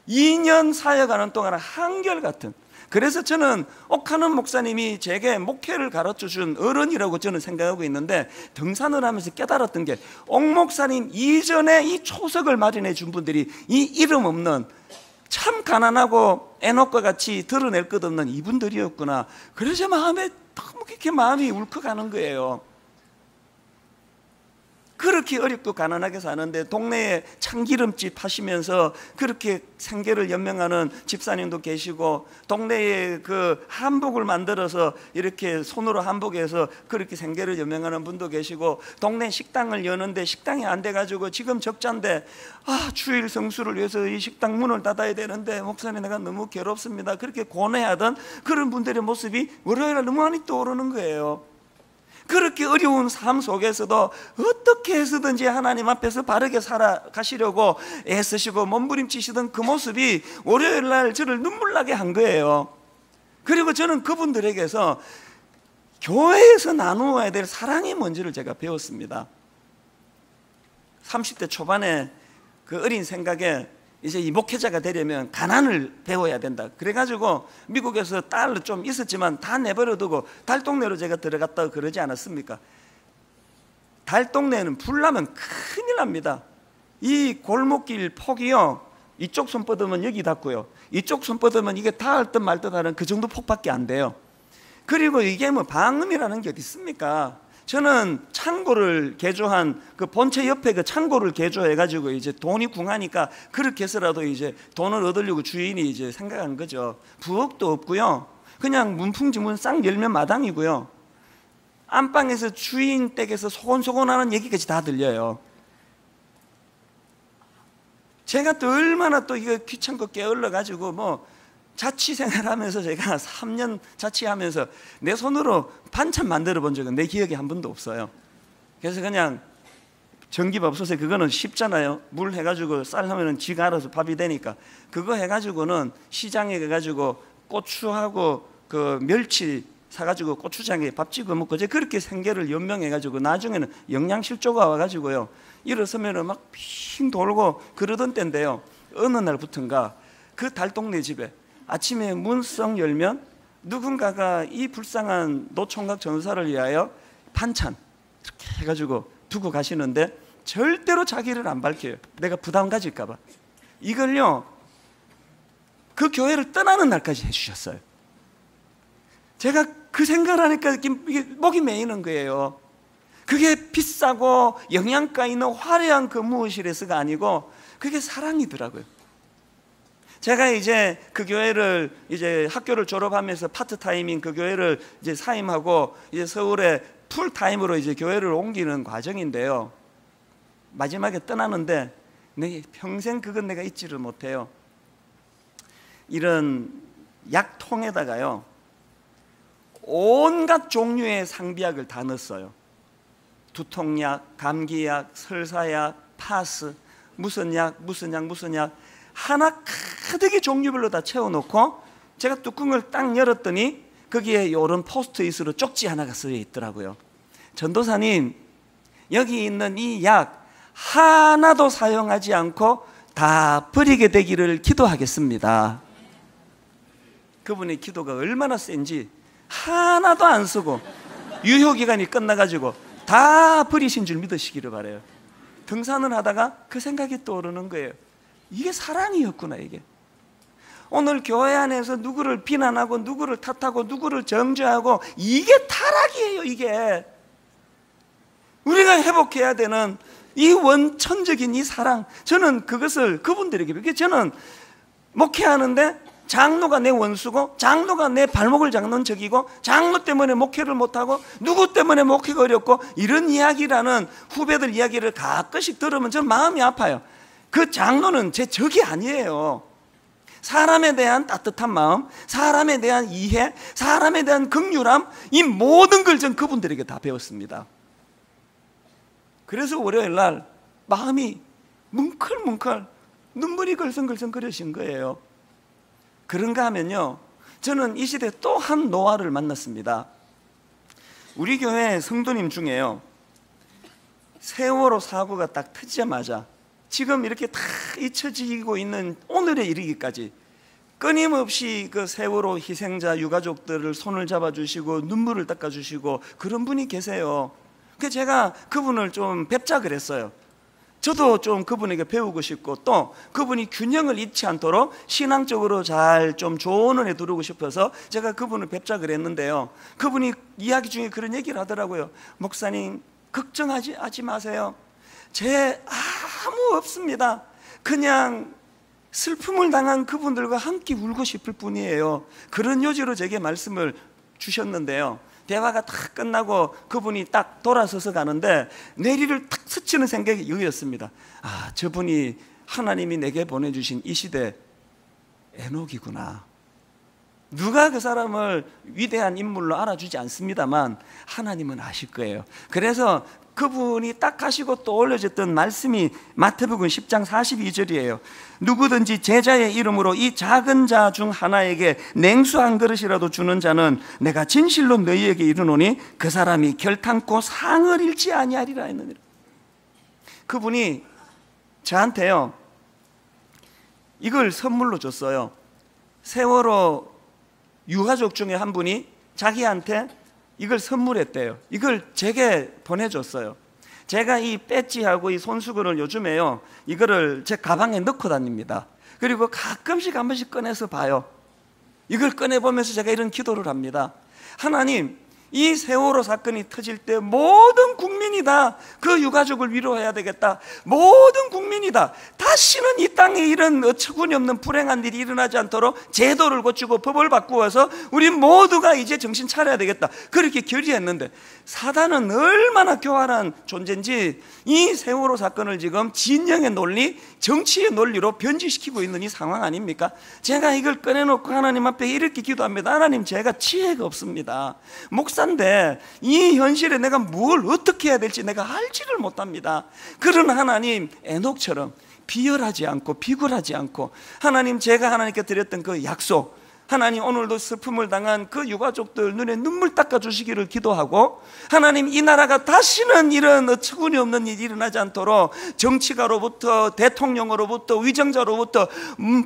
2년 사역하는 동안 한결같은. 그래서 저는 옥하는 목사님이 제게 목회를 가르쳐준 어른이라고 저는 생각하고 있는데, 등산을 하면서 깨달았던 게, 옥 목사님 이전에 이 초석을 마련해 준 분들이 이 이름 없는, 참 가난하고 애녹과 같이 드러낼 것 없는 이분들이었구나. 그래서 마음에 너무 그렇게 마음이 울컥하는 거예요. 그렇게 어렵고 가난하게 사는데 동네에 참기름집 하시면서 그렇게 생계를 연명하는 집사님도 계시고, 동네에 그 한복을 만들어서 이렇게 손으로 한복해서 그렇게 생계를 연명하는 분도 계시고, 동네 식당을 여는데 식당이 안 돼가지고 지금 적자인데, 아, 주일 성수를 위해서 이 식당 문을 닫아야 되는데 목사님 내가 너무 괴롭습니다, 그렇게 고뇌하던 그런 분들의 모습이 월요일에 너무 많이 떠오르는 거예요. 그렇게 어려운 삶 속에서도 어떻게 해서든지 하나님 앞에서 바르게 살아가시려고 애쓰시고 몸부림치시던 그 모습이 월요일 날 저를 눈물 나게 한 거예요. 그리고 저는 그분들에게서 교회에서 나누어야 될 사랑이 뭔지를 제가 배웠습니다. 30대 초반에 그 어린 생각에 이제 이 목회자가 되려면 가난을 배워야 된다. 그래가지고 미국에서 딸로 좀 있었지만 다 내버려두고 달동네로 제가 들어갔다고 그러지 않았습니까? 달동네는 불 나면 큰일 납니다. 이 골목길 폭이요, 이쪽 손 뻗으면 여기 닿고요, 이쪽 손 뻗으면 이게 닿을 듯 말 듯 하는 그 정도 폭밖에 안 돼요. 그리고 이게 뭐 방음이라는 게 어디 있습니까? 저는 창고를 개조한 그 본체 옆에 그 창고를 개조해가지고 이제 돈이 궁하니까 그렇게 해서라도 이제 돈을 얻으려고 주인이 이제 생각한 거죠. 부엌도 없고요, 그냥 문풍지문 싹 열면 마당이고요, 안방에서 주인 댁에서 소곤소곤하는 얘기까지 다 들려요. 제가 또 얼마나 또 이거 귀찮고 게을러가지고 뭐 자취생활하면서 제가 3년 자취하면서 내 손으로 반찬 만들어 본 적은 내 기억에 한 번도 없어요. 그래서 그냥 전기밥솥에, 그거는 쉽잖아요. 물 해가지고 쌀 하면은 지가 알아서 밥이 되니까 그거 해가지고는 시장에 가가지고 고추하고 그 멸치 사가지고 고추장에 밥 찍어 먹고 제 그렇게 생계를 연명해가지고 나중에는 영양실조가 와가지고요, 일어서면은 막 핑 돌고 그러던 때인데요, 어느 날부턴가 그 달동네 집에 아침에 문 썩 열면 누군가가 이 불쌍한 노총각 전사를 위하여 반찬 이렇게 해가지고 두고 가시는데 절대로 자기를 안 밝혀요. 내가 부담 가질까 봐. 이걸요, 그 교회를 떠나는 날까지 해주셨어요. 제가 그 생각을 하니까 이게 목이 메이는 거예요. 그게 비싸고 영양가 있는 화려한 근무실에서가 아니고 그게 사랑이더라고요. 제가 이제 그 교회를 이제 학교를 졸업하면서 파트타임인 그 교회를 이제 사임하고 이제 서울에 풀타임으로 이제 교회를 옮기는 과정인데요, 마지막에 떠나는데 내 평생 그건 내가 잊지를 못해요. 이런 약통에다가요, 온갖 종류의 상비약을 다 넣었어요. 두통약, 감기약, 설사약, 파스, 무슨 약 하나 가득히 종류별로 다 채워놓고 제가 뚜껑을 딱 열었더니 거기에 이런 포스트잇으로 쪽지 하나가 쓰여 있더라고요. 전도사님, 여기 있는 이 약 하나도 사용하지 않고 다 버리게 되기를 기도하겠습니다. 그분의 기도가 얼마나 센지 하나도 안 쓰고 유효기간이 끝나가지고 다 버리신 줄 믿으시기를 바라요. 등산을 하다가 그 생각이 떠오르는 거예요. 이게 사랑이었구나. 이게 오늘 교회 안에서 누구를 비난하고 누구를 탓하고 누구를 정죄하고 이게 타락이에요. 이게 우리가 회복해야 되는 이 원천적인 이 사랑, 저는 그것을 그분들에게, 저는 목회하는데 장로가 내 원수고 장로가 내 발목을 잡는 적이고 장로 때문에 목회를 못하고 누구 때문에 목회가 어렵고 이런 이야기라는 후배들 이야기를 가끔씩 들으면 전 마음이 아파요. 그 장로는 제 적이 아니에요. 사람에 대한 따뜻한 마음, 사람에 대한 이해, 사람에 대한 긍휼함, 이 모든 걸 전 그분들에게 다 배웠습니다. 그래서 월요일 날 마음이 뭉클뭉클 눈물이 걸성걸성 거리신 거예요. 그런가 하면요, 저는 이 시대에 또 한 노아를 만났습니다. 우리 교회 성도님 중에요, 세월호 사고가 딱 터지자마자 지금 이렇게 다 잊혀지고 있는 오늘에 이르기까지 끊임없이 그 세월호 희생자 유가족들을 손을 잡아주시고 눈물을 닦아주시고 그런 분이 계세요. 그래서 제가 그분을 좀 뵙자 그랬어요. 저도 좀 그분에게 배우고 싶고 또 그분이 균형을 잃지 않도록 신앙적으로 잘 좀 조언을 해두고 싶어서 제가 그분을 뵙자 그랬는데요, 그분이 이야기 중에 그런 얘기를 하더라고요. 목사님, 걱정하지 마세요. 제 아무 없습니다. 그냥 슬픔을 당한 그분들과 함께 울고 싶을 뿐이에요. 그런 요지로 제게 말씀을 주셨는데요, 대화가 딱 끝나고 그분이 딱 돌아서서 가는데 내리를 탁 스치는 생각이 이거였습니다. 아, 저분이 하나님이 내게 보내주신 이 시대 에녹이구나. 누가 그 사람을 위대한 인물로 알아주지 않습니다만 하나님은 아실 거예요. 그래서 그분이 딱 하시고 또 올려졌던 말씀이 마태복음 10장 42절이에요. 누구든지 제자의 이름으로 이 작은 자 중 하나에게 냉수 한 그릇이라도 주는 자는 내가 진실로 너희에게 이르노니 그 사람이 결탄코 상을 잃지 아니하리라 했느니라. 그분이 저한테요, 이걸 선물로 줬어요. 세월호 유가족 중에 한 분이 자기한테 이걸 선물했대요. 이걸 제게 보내줬어요. 제가 이 배지하고 이 손수건을 요즘에요, 이거를 제 가방에 넣고 다닙니다. 그리고 가끔씩 한 번씩 꺼내서 봐요. 이걸 꺼내보면서 제가 이런 기도를 합니다. 하나님, 이 세월호 사건이 터질 때 모든 국민이 다 그 유가족을 위로해야 되겠다. 모든 국민이 다 다시는 이 땅에 이런 어처구니 없는 불행한 일이 일어나지 않도록 제도를 고치고 법을 바꾸어서 우리 모두가 이제 정신 차려야 되겠다. 그렇게 결의했는데 사단은 얼마나 교활한 존재인지 이 세월호 사건을 지금 진영의 논리, 정치의 논리로 변질시키고 있는 이 상황 아닙니까? 제가 이걸 꺼내놓고 하나님 앞에 이렇게 기도합니다. 하나님, 제가 지혜가 없습니다. 목사인데 이 현실에 내가 뭘 어떻게 해야 될지 내가 알지를 못합니다. 그런 하나님, 에녹처럼 비열하지 않고 비굴하지 않고 하나님, 제가 하나님께 드렸던 그 약속, 하나님 오늘도 슬픔을 당한 그 유가족들 눈에 눈물 닦아주시기를 기도하고, 하나님 이 나라가 다시는 이런 어처구니 없는 일이 일어나지 않도록 정치가로부터 대통령으로부터 위정자로부터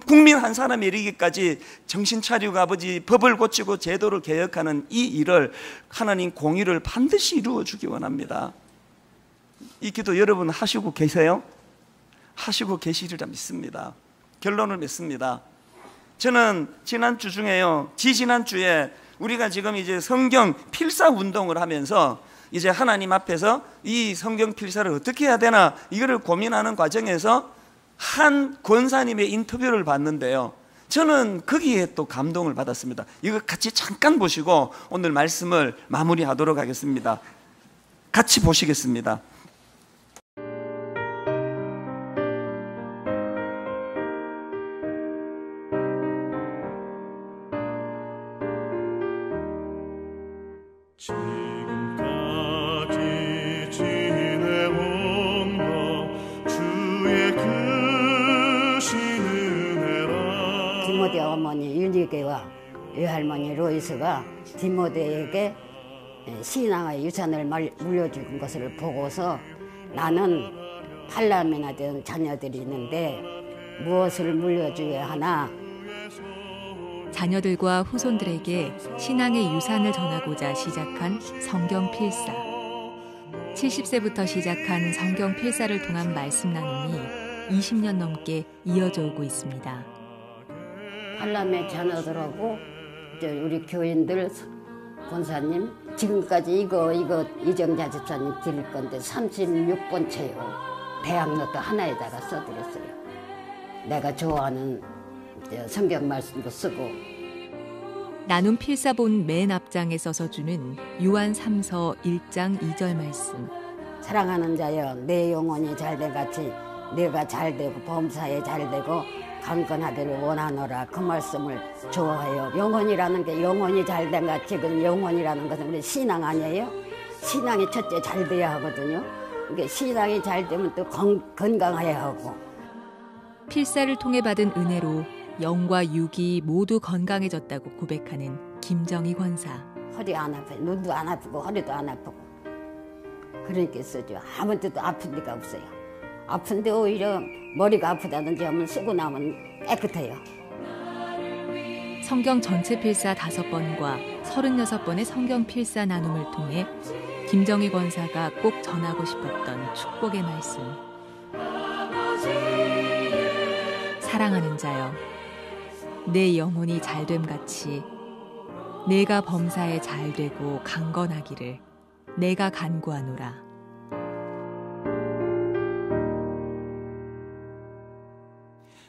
국민 한 사람이 이르기까지 정신 차리고 아버지 법을 고치고 제도를 개혁하는 이 일을 하나님 공의를 반드시 이루어 주기 원합니다. 이 기도 여러분 하시고 계세요? 하시고 계시리라 믿습니다. 결론을 맺습니다. 저는 지난주 중에요, 지지난주에 우리가 지금 이제 성경 필사 운동을 하면서 이제 하나님 앞에서 이 성경 필사를 어떻게 해야 되나 이거를 고민하는 과정에서 한 권사님의 인터뷰를 봤는데요, 저는 거기에 또 감동을 받았습니다. 이거 같이 잠깐 보시고 오늘 말씀을 마무리하도록 하겠습니다. 같이 보시겠습니다. 지금까지 지내온 것 주의 크신 은혜라. 디모데 어머니 윤희계와 외할머니 로이스가 디모데에게 신앙의 유산을 물려준 것을 보고서 나는 8남이나 된 자녀들이 있는데 무엇을 물려줘야 하나. 자녀들과 후손들에게 신앙의 유산을 전하고자 시작한 성경 필사. 70세부터 시작한 성경 필사를 통한 말씀 나눔이 20년 넘게 이어져 오고 있습니다. 8남의 자녀들하고 우리 교인들, 권사님, 지금까지 이거 이정자 집사님 드릴 건데 36번째요. 대학노트 하나에다가 써드렸어요. 내가 좋아하는 성경 말씀도 쓰고. 나눔 필사본 맨 앞장에 써서 주는 요한 3서 1장 2절 말씀. 사랑하는 자여, 내 영혼이 잘된 같이 내가 잘되고 범사에 잘되고 강건하기를 원하노라. 그 말씀을 좋아해요. 영혼이라는 게 영혼이 잘된 같이, 그 영혼이라는 것은 우리 신앙 아니에요? 신앙이 첫째 잘 돼야 하거든요. 그러니까 신앙이 잘 되면 또 건강해야 하고. 필사를 통해 받은 은혜로 영과 육이 모두 건강해졌다고 고백하는 김정희 권사. 허리 안 아파요. 눈도 안 아프고 허리도 안 아프고. 그러니까 쓰죠. 아무 데도 아픈 데가 없어요. 아픈데 오히려 머리가 아프다든지 하면 쓰고 나면 깨끗해요. 성경 전체 필사 5번과 36번의 성경 필사 나눔을 통해 김정희 권사가 꼭 전하고 싶었던 축복의 말씀. 사랑하는 자여, 내 영혼이 잘됨 같이 내가 범사에 잘되고 강건하기를 내가 간구하노라.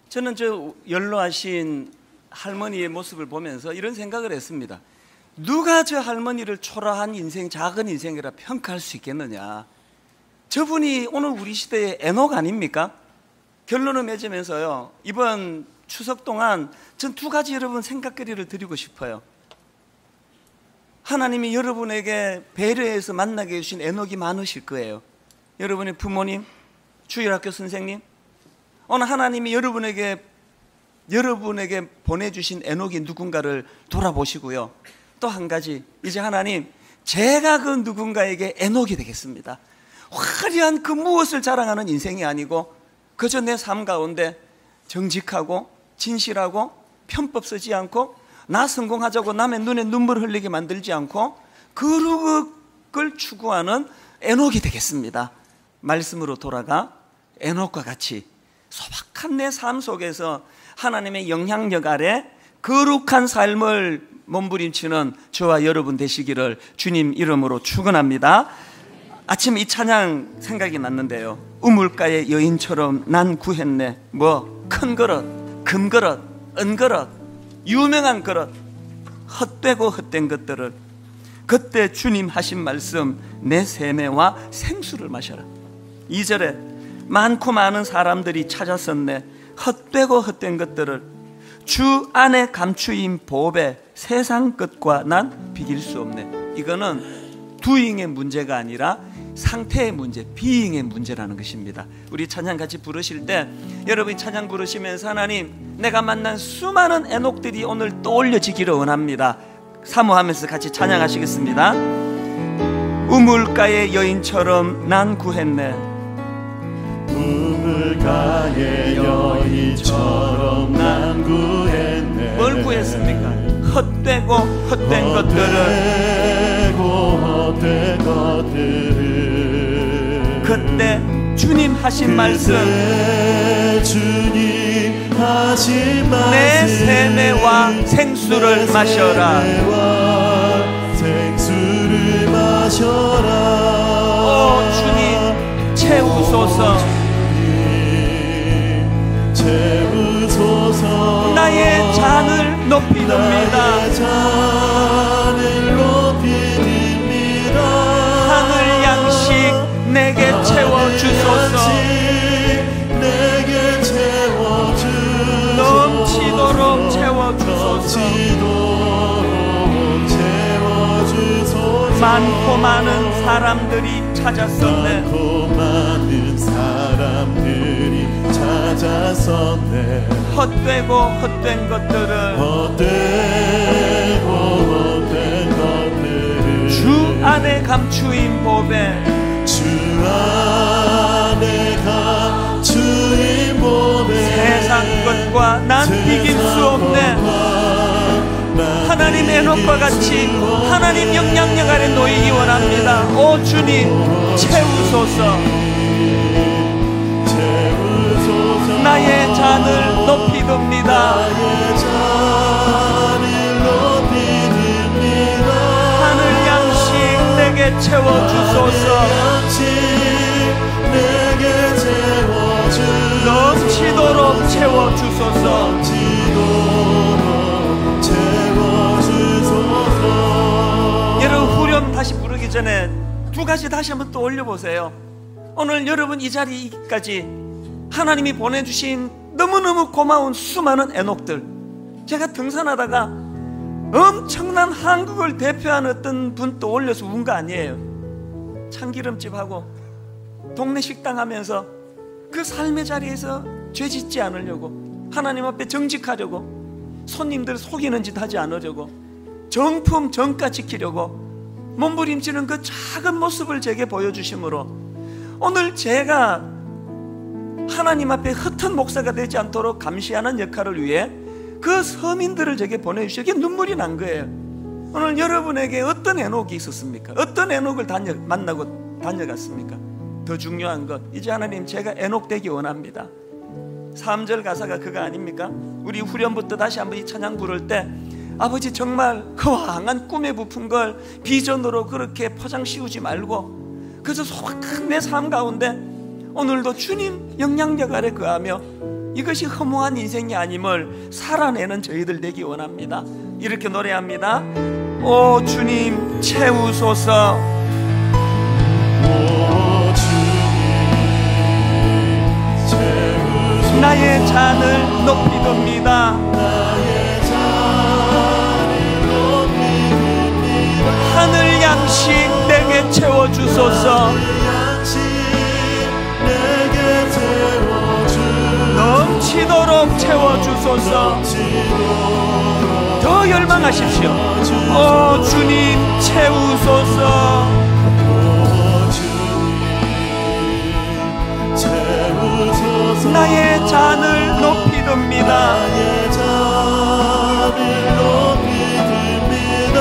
저는 저 연로하신 할머니의 모습을 보면서 이런 생각을 했습니다. 누가 저 할머니를 초라한 인생, 작은 인생이라 평가할 수 있겠느냐. 저분이 오늘 우리 시대의 에녹 아닙니까? 결론을 맺으면서요, 이번 추석 동안 전 2가지 여러분 생각거리를 드리고 싶어요. 하나님이 여러분에게 배려해서 만나게 해주신 에녹이 많으실 거예요. 여러분의 부모님, 주일학교 선생님, 오늘 하나님이 여러분에게 보내주신 에녹이 누군가를 돌아보시고요. 또 한 가지, 이제 하나님, 제가 그 누군가에게 에녹이 되겠습니다. 화려한 그 무엇을 자랑하는 인생이 아니고 그저 내 삶 가운데 정직하고 진실하고 편법 쓰지 않고 나 성공하자고 남의 눈에 눈물 흘리게 만들지 않고 거룩을 추구하는 에녹이 되겠습니다. 말씀으로 돌아가 에녹과 같이 소박한 내 삶 속에서 하나님의 영향력 아래 거룩한 삶을 몸부림치는 저와 여러분 되시기를 주님 이름으로 축원합니다. 아침 이 찬양 생각이 났는데요. 우물가의 여인처럼 난 구했네. 뭐 큰 그릇, 금그릇, 은그릇, 유명한 그릇, 헛되고 헛된 것들을. 그때 주님 하신 말씀, 내 세매와 생수를 마셔라. 2절에 많고 많은 사람들이 찾았었네. 헛되고 헛된 것들을. 주 안에 감추인 보배, 세상 것과 난 비길 수 없네. 이거는 두잉의 문제가 아니라 상태의 문제, 비잉의 문제라는 것입니다. 우리 찬양 같이 부르실 때 여러분이 찬양 부르시면서 하나님, 내가 만난 수많은 에녹들이 오늘 떠올려지기를 원합니다. 사모하면서 같이 찬양하시겠습니다. 우물가의 여인처럼 난 구했네. 우물가의 여인처럼 난 구했네. 뭘 구했습니까? 헛되고 헛된 것들을. 헛된 것들을. 그때 주님 하신 말씀, 주님 하신 말씀, 내 세매와 생수를 마셔라. 생수를 마셔라. 오 주님 채우소서. 채우소서. 나의 잔을 높이 듭니다. 하늘 양식 내게 채워주소서. 넘치도록 채워주소서. 많고 많은 사람들이 찾았었네. 헛되고 헛된 것들을. 주 안에 감추인 보배. 주 안에 감추인 보배. 세상 것과 난 비길 수 없네. 하나님 에녹과 같이 하나님 영향력 아래 놓이기 원합니다. 오 주님 채우소서. 나의 잔을 높이 듭니다. 하늘 양식 내게 채워주소서. 넘치도록 채워주소서. 전에 두 가지 다시 한번 또 올려보세요. 오늘 여러분 이 자리까지 하나님이 보내주신 너무너무 고마운 수많은 에녹들, 제가 등산하다가 엄청난 한국을 대표하는 어떤 분 또 올려서 운 거 아니에요. 참기름집하고 동네 식당 하면서 그 삶의 자리에서 죄 짓지 않으려고, 하나님 앞에 정직하려고, 손님들 속이는 짓 하지 않으려고, 정품 정가 지키려고 몸부림치는 그 작은 모습을 제게 보여주심으로 오늘 제가 하나님 앞에 흩은 목사가 되지 않도록 감시하는 역할을 위해 그 서민들을 제게 보내주시고 이게 눈물이 난 거예요. 오늘 여러분에게 어떤 에녹이 있었습니까? 어떤 에녹을 만나고 다녀갔습니까? 더 중요한 것, 이제 하나님 제가 에녹 되기 원합니다. 3절 가사가 그거 아닙니까? 우리 후렴부터 다시 한번 이 찬양 부를 때 아버지 정말 그 황한 꿈에 부푼 걸 비전으로 그렇게 포장 씌우지 말고 그저 소박한 내 삶 가운데 오늘도 주님 영향력 아래 거하며 이것이 허무한 인생이 아님을 살아내는 저희들 되기 원합니다. 이렇게 노래합니다. 오 주님 채우소서. 오 주님 채우소서. 나의 잔을 높이 듭니다. 나의 잔을 높이 듭니다. 하늘 양식 내게 채워주소서. 양식 내게 채워주소서. 넘치도록 채워주소서. 더 열망하십시오. 오 주님 채우소서. 오 주님 채우소서. 나의 잔을 높이 듭니다. 나의 잔을 높이 듭니다.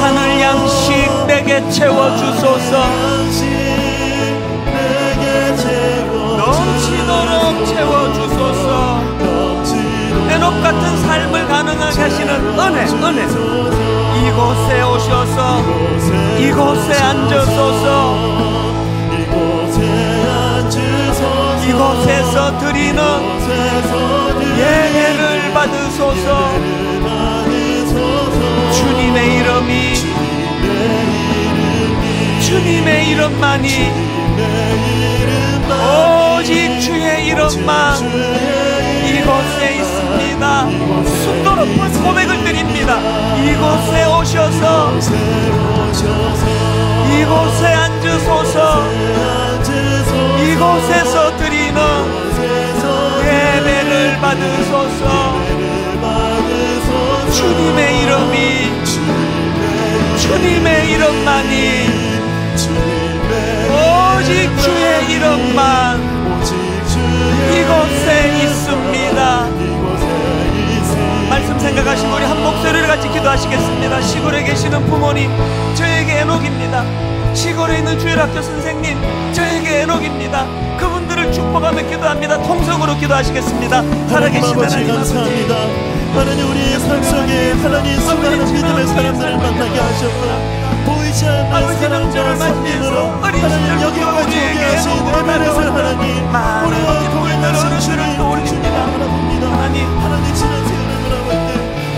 하늘 양식 내게 채워주소서. 양식 내게 채워주소서. 넘치도록 채워주소서. 에녹 같은 삶을 가능하게 하시는 은혜 이곳에 오셔서 이곳에 앉으소서. 이곳에서 드리는 예배를 받으소서. 주님의 이름이 주님의 이름만이 오직 주의 이름만 이곳에 있습니다. 숨도 높은 고백을 드립니다. 이곳에 오셔서 이곳에 앉으소서. 이곳에서 드리는 예배를 받으소서. 주님의 이름이 주님의 이름만이 오직 주의 이름만 이곳에 있습니다. 말씀 생각하시고 우리 한 목소리를 같이 기도하시겠습니다. 시골에 계시는 부모님, 저에게 에녹입니다. 시골에 있는 주일학교 선생님, 저에게 에녹입니다. 그분들을 축복하며 기도합니다. 통성으로 기도하시겠습니다. 살아계신 하나님 아버지, 하나님 우리의 삶 속에 하나님 수많은 믿음의 사람들을 만나게 하셨고 보이지 않는 사람들을 만나서 하나님 여기까지 오게 하신 에베레스 하나님, 우리와 동행하신 주를 올립니다. 하나님 지난 세월을 돌아볼 때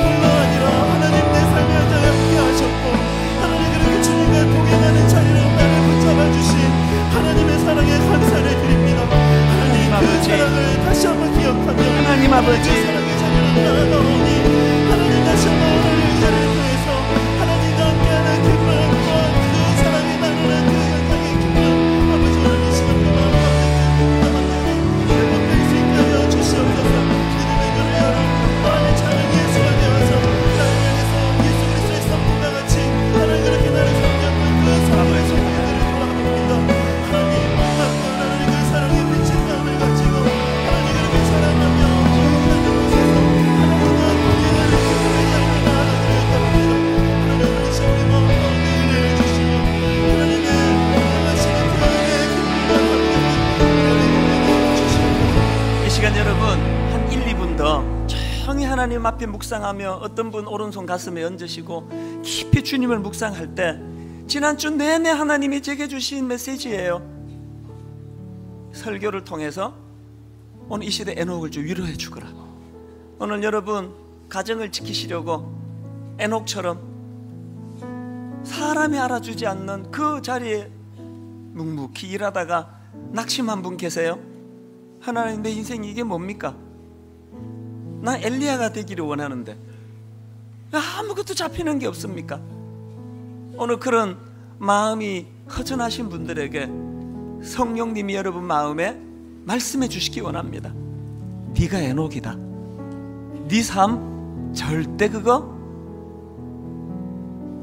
뿐만 아니라 하나님 내 삶의 현장에 함께 하셨고 하나님 그렇게 주님과 동행하는 자리를 나를 붙잡아 주신 하나님의 사랑에 감사를 드립니다. 하나님 그 사랑을 다시 한번 기억하며 하나님 아버지, 사랑의 자리를 나아가오니 하나님 다시 한번 오늘 이 자리를 통해서 하나님과 함께하는 기쁨과 그 사랑이 나누는 그 현장의 기쁨 아버지 오늘 이 시간 동안 회복될 수 있게 하여 주시옵소서. 기도의 문을 열어 하나님 찬양의 예수가 되어서 나를 향해서 예수 그리스도의 성품과 같이 하나님 그렇게 나를 섬겼던 그 사랑의 성품들을 돌아봅니다. 하나님 나를 그 사랑의 빛인 마음을 가지고 하나님 그렇게 사랑하며 기억하는 곳에서 하나님과 동행하는 기쁨의 자리를 나아가드렸답니다. 하나님 우리 시험의 마음 가운데 은혜를 주시고 하나님의 하시는 태양의 기쁨과 이 시간 여러분 한 1, 2분 더 조용히 하나님 앞에 묵상하며 어떤 분 오른손 가슴에 얹으시고 깊이 주님을 묵상할 때 지난주 내내 하나님이 제게 주신 메시지예요. 설교를 통해서 오늘 이 시대 에녹을 좀 위로해 주거라. 오늘 여러분 가정을 지키시려고 에녹처럼 사람이 알아주지 않는 그 자리에 묵묵히 일하다가 낙심한 분 계세요? 하나님, 내 인생이 이게 뭡니까? 나 엘리야가 되기를 원하는데 아무것도 잡히는 게 없습니까? 오늘 그런 마음이 허전하신 분들에게 성령님이 여러분 마음에 말씀해 주시기 원합니다. 네가 에녹이다. 네 삶 절대 그거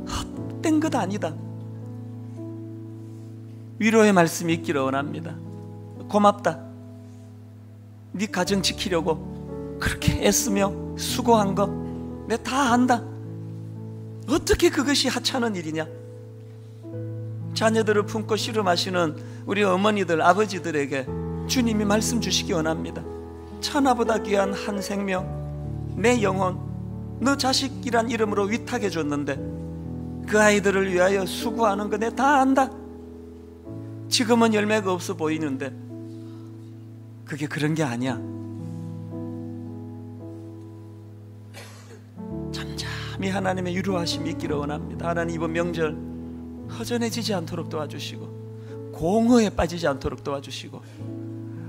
헛된 것 아니다. 위로의 말씀이 있기를 원합니다. 고맙다. 네 가정 지키려고 그렇게 애쓰며 수고한 거 내가 다 안다. 어떻게 그것이 하찮은 일이냐? 자녀들을 품고 씨름하시는 우리 어머니들, 아버지들에게 주님이 말씀 주시기 원합니다. 천하보다 귀한 한 생명, 내 영혼, 너 자식이란 이름으로 위탁해 줬는데 그 아이들을 위하여 수고하는 거 내가 다 안다. 지금은 열매가 없어 보이는데 그게 그런 게 아니야. 잠잠히 하나님의 위로하심이 있기를 원합니다. 하나님, 이번 명절 허전해지지 않도록 도와주시고 공허에 빠지지 않도록 도와주시고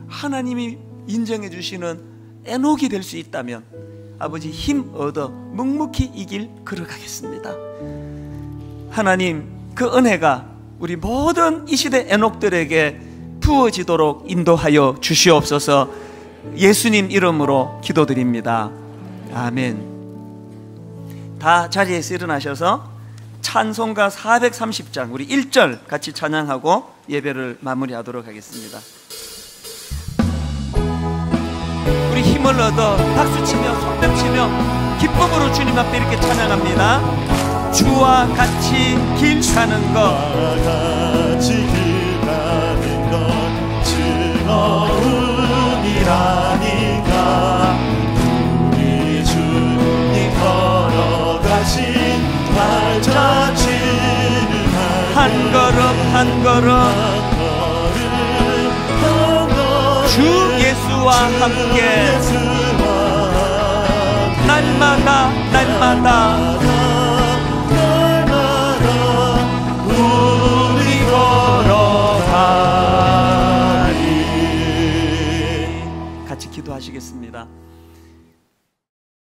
하나님이 인정해 주시는 에녹이 될 수 있다면 아버지 힘 얻어 묵묵히 이 길 걸어가겠습니다. 하나님, 그 은혜가 우리 모든 이 시대 에녹들에게 부어지도록 인도하여 주시옵소서. 예수님 이름으로 기도드립니다. 아멘. 다 자리에서 일어나셔서 찬송가 430장 우리 1절 같이 찬양하고 예배를 마무리하도록 하겠습니다. 우리 힘을 얻어 박수치며 손뼉치며 기쁨으로 주님 앞에 이렇게 찬양합니다. 주와 같이 길 가는 것, 같이 길 가는 것 즐거움이라니까. 우리 주님 걸어가신 발자취를 한 걸음 한 걸음 주 예수와 함께 날마다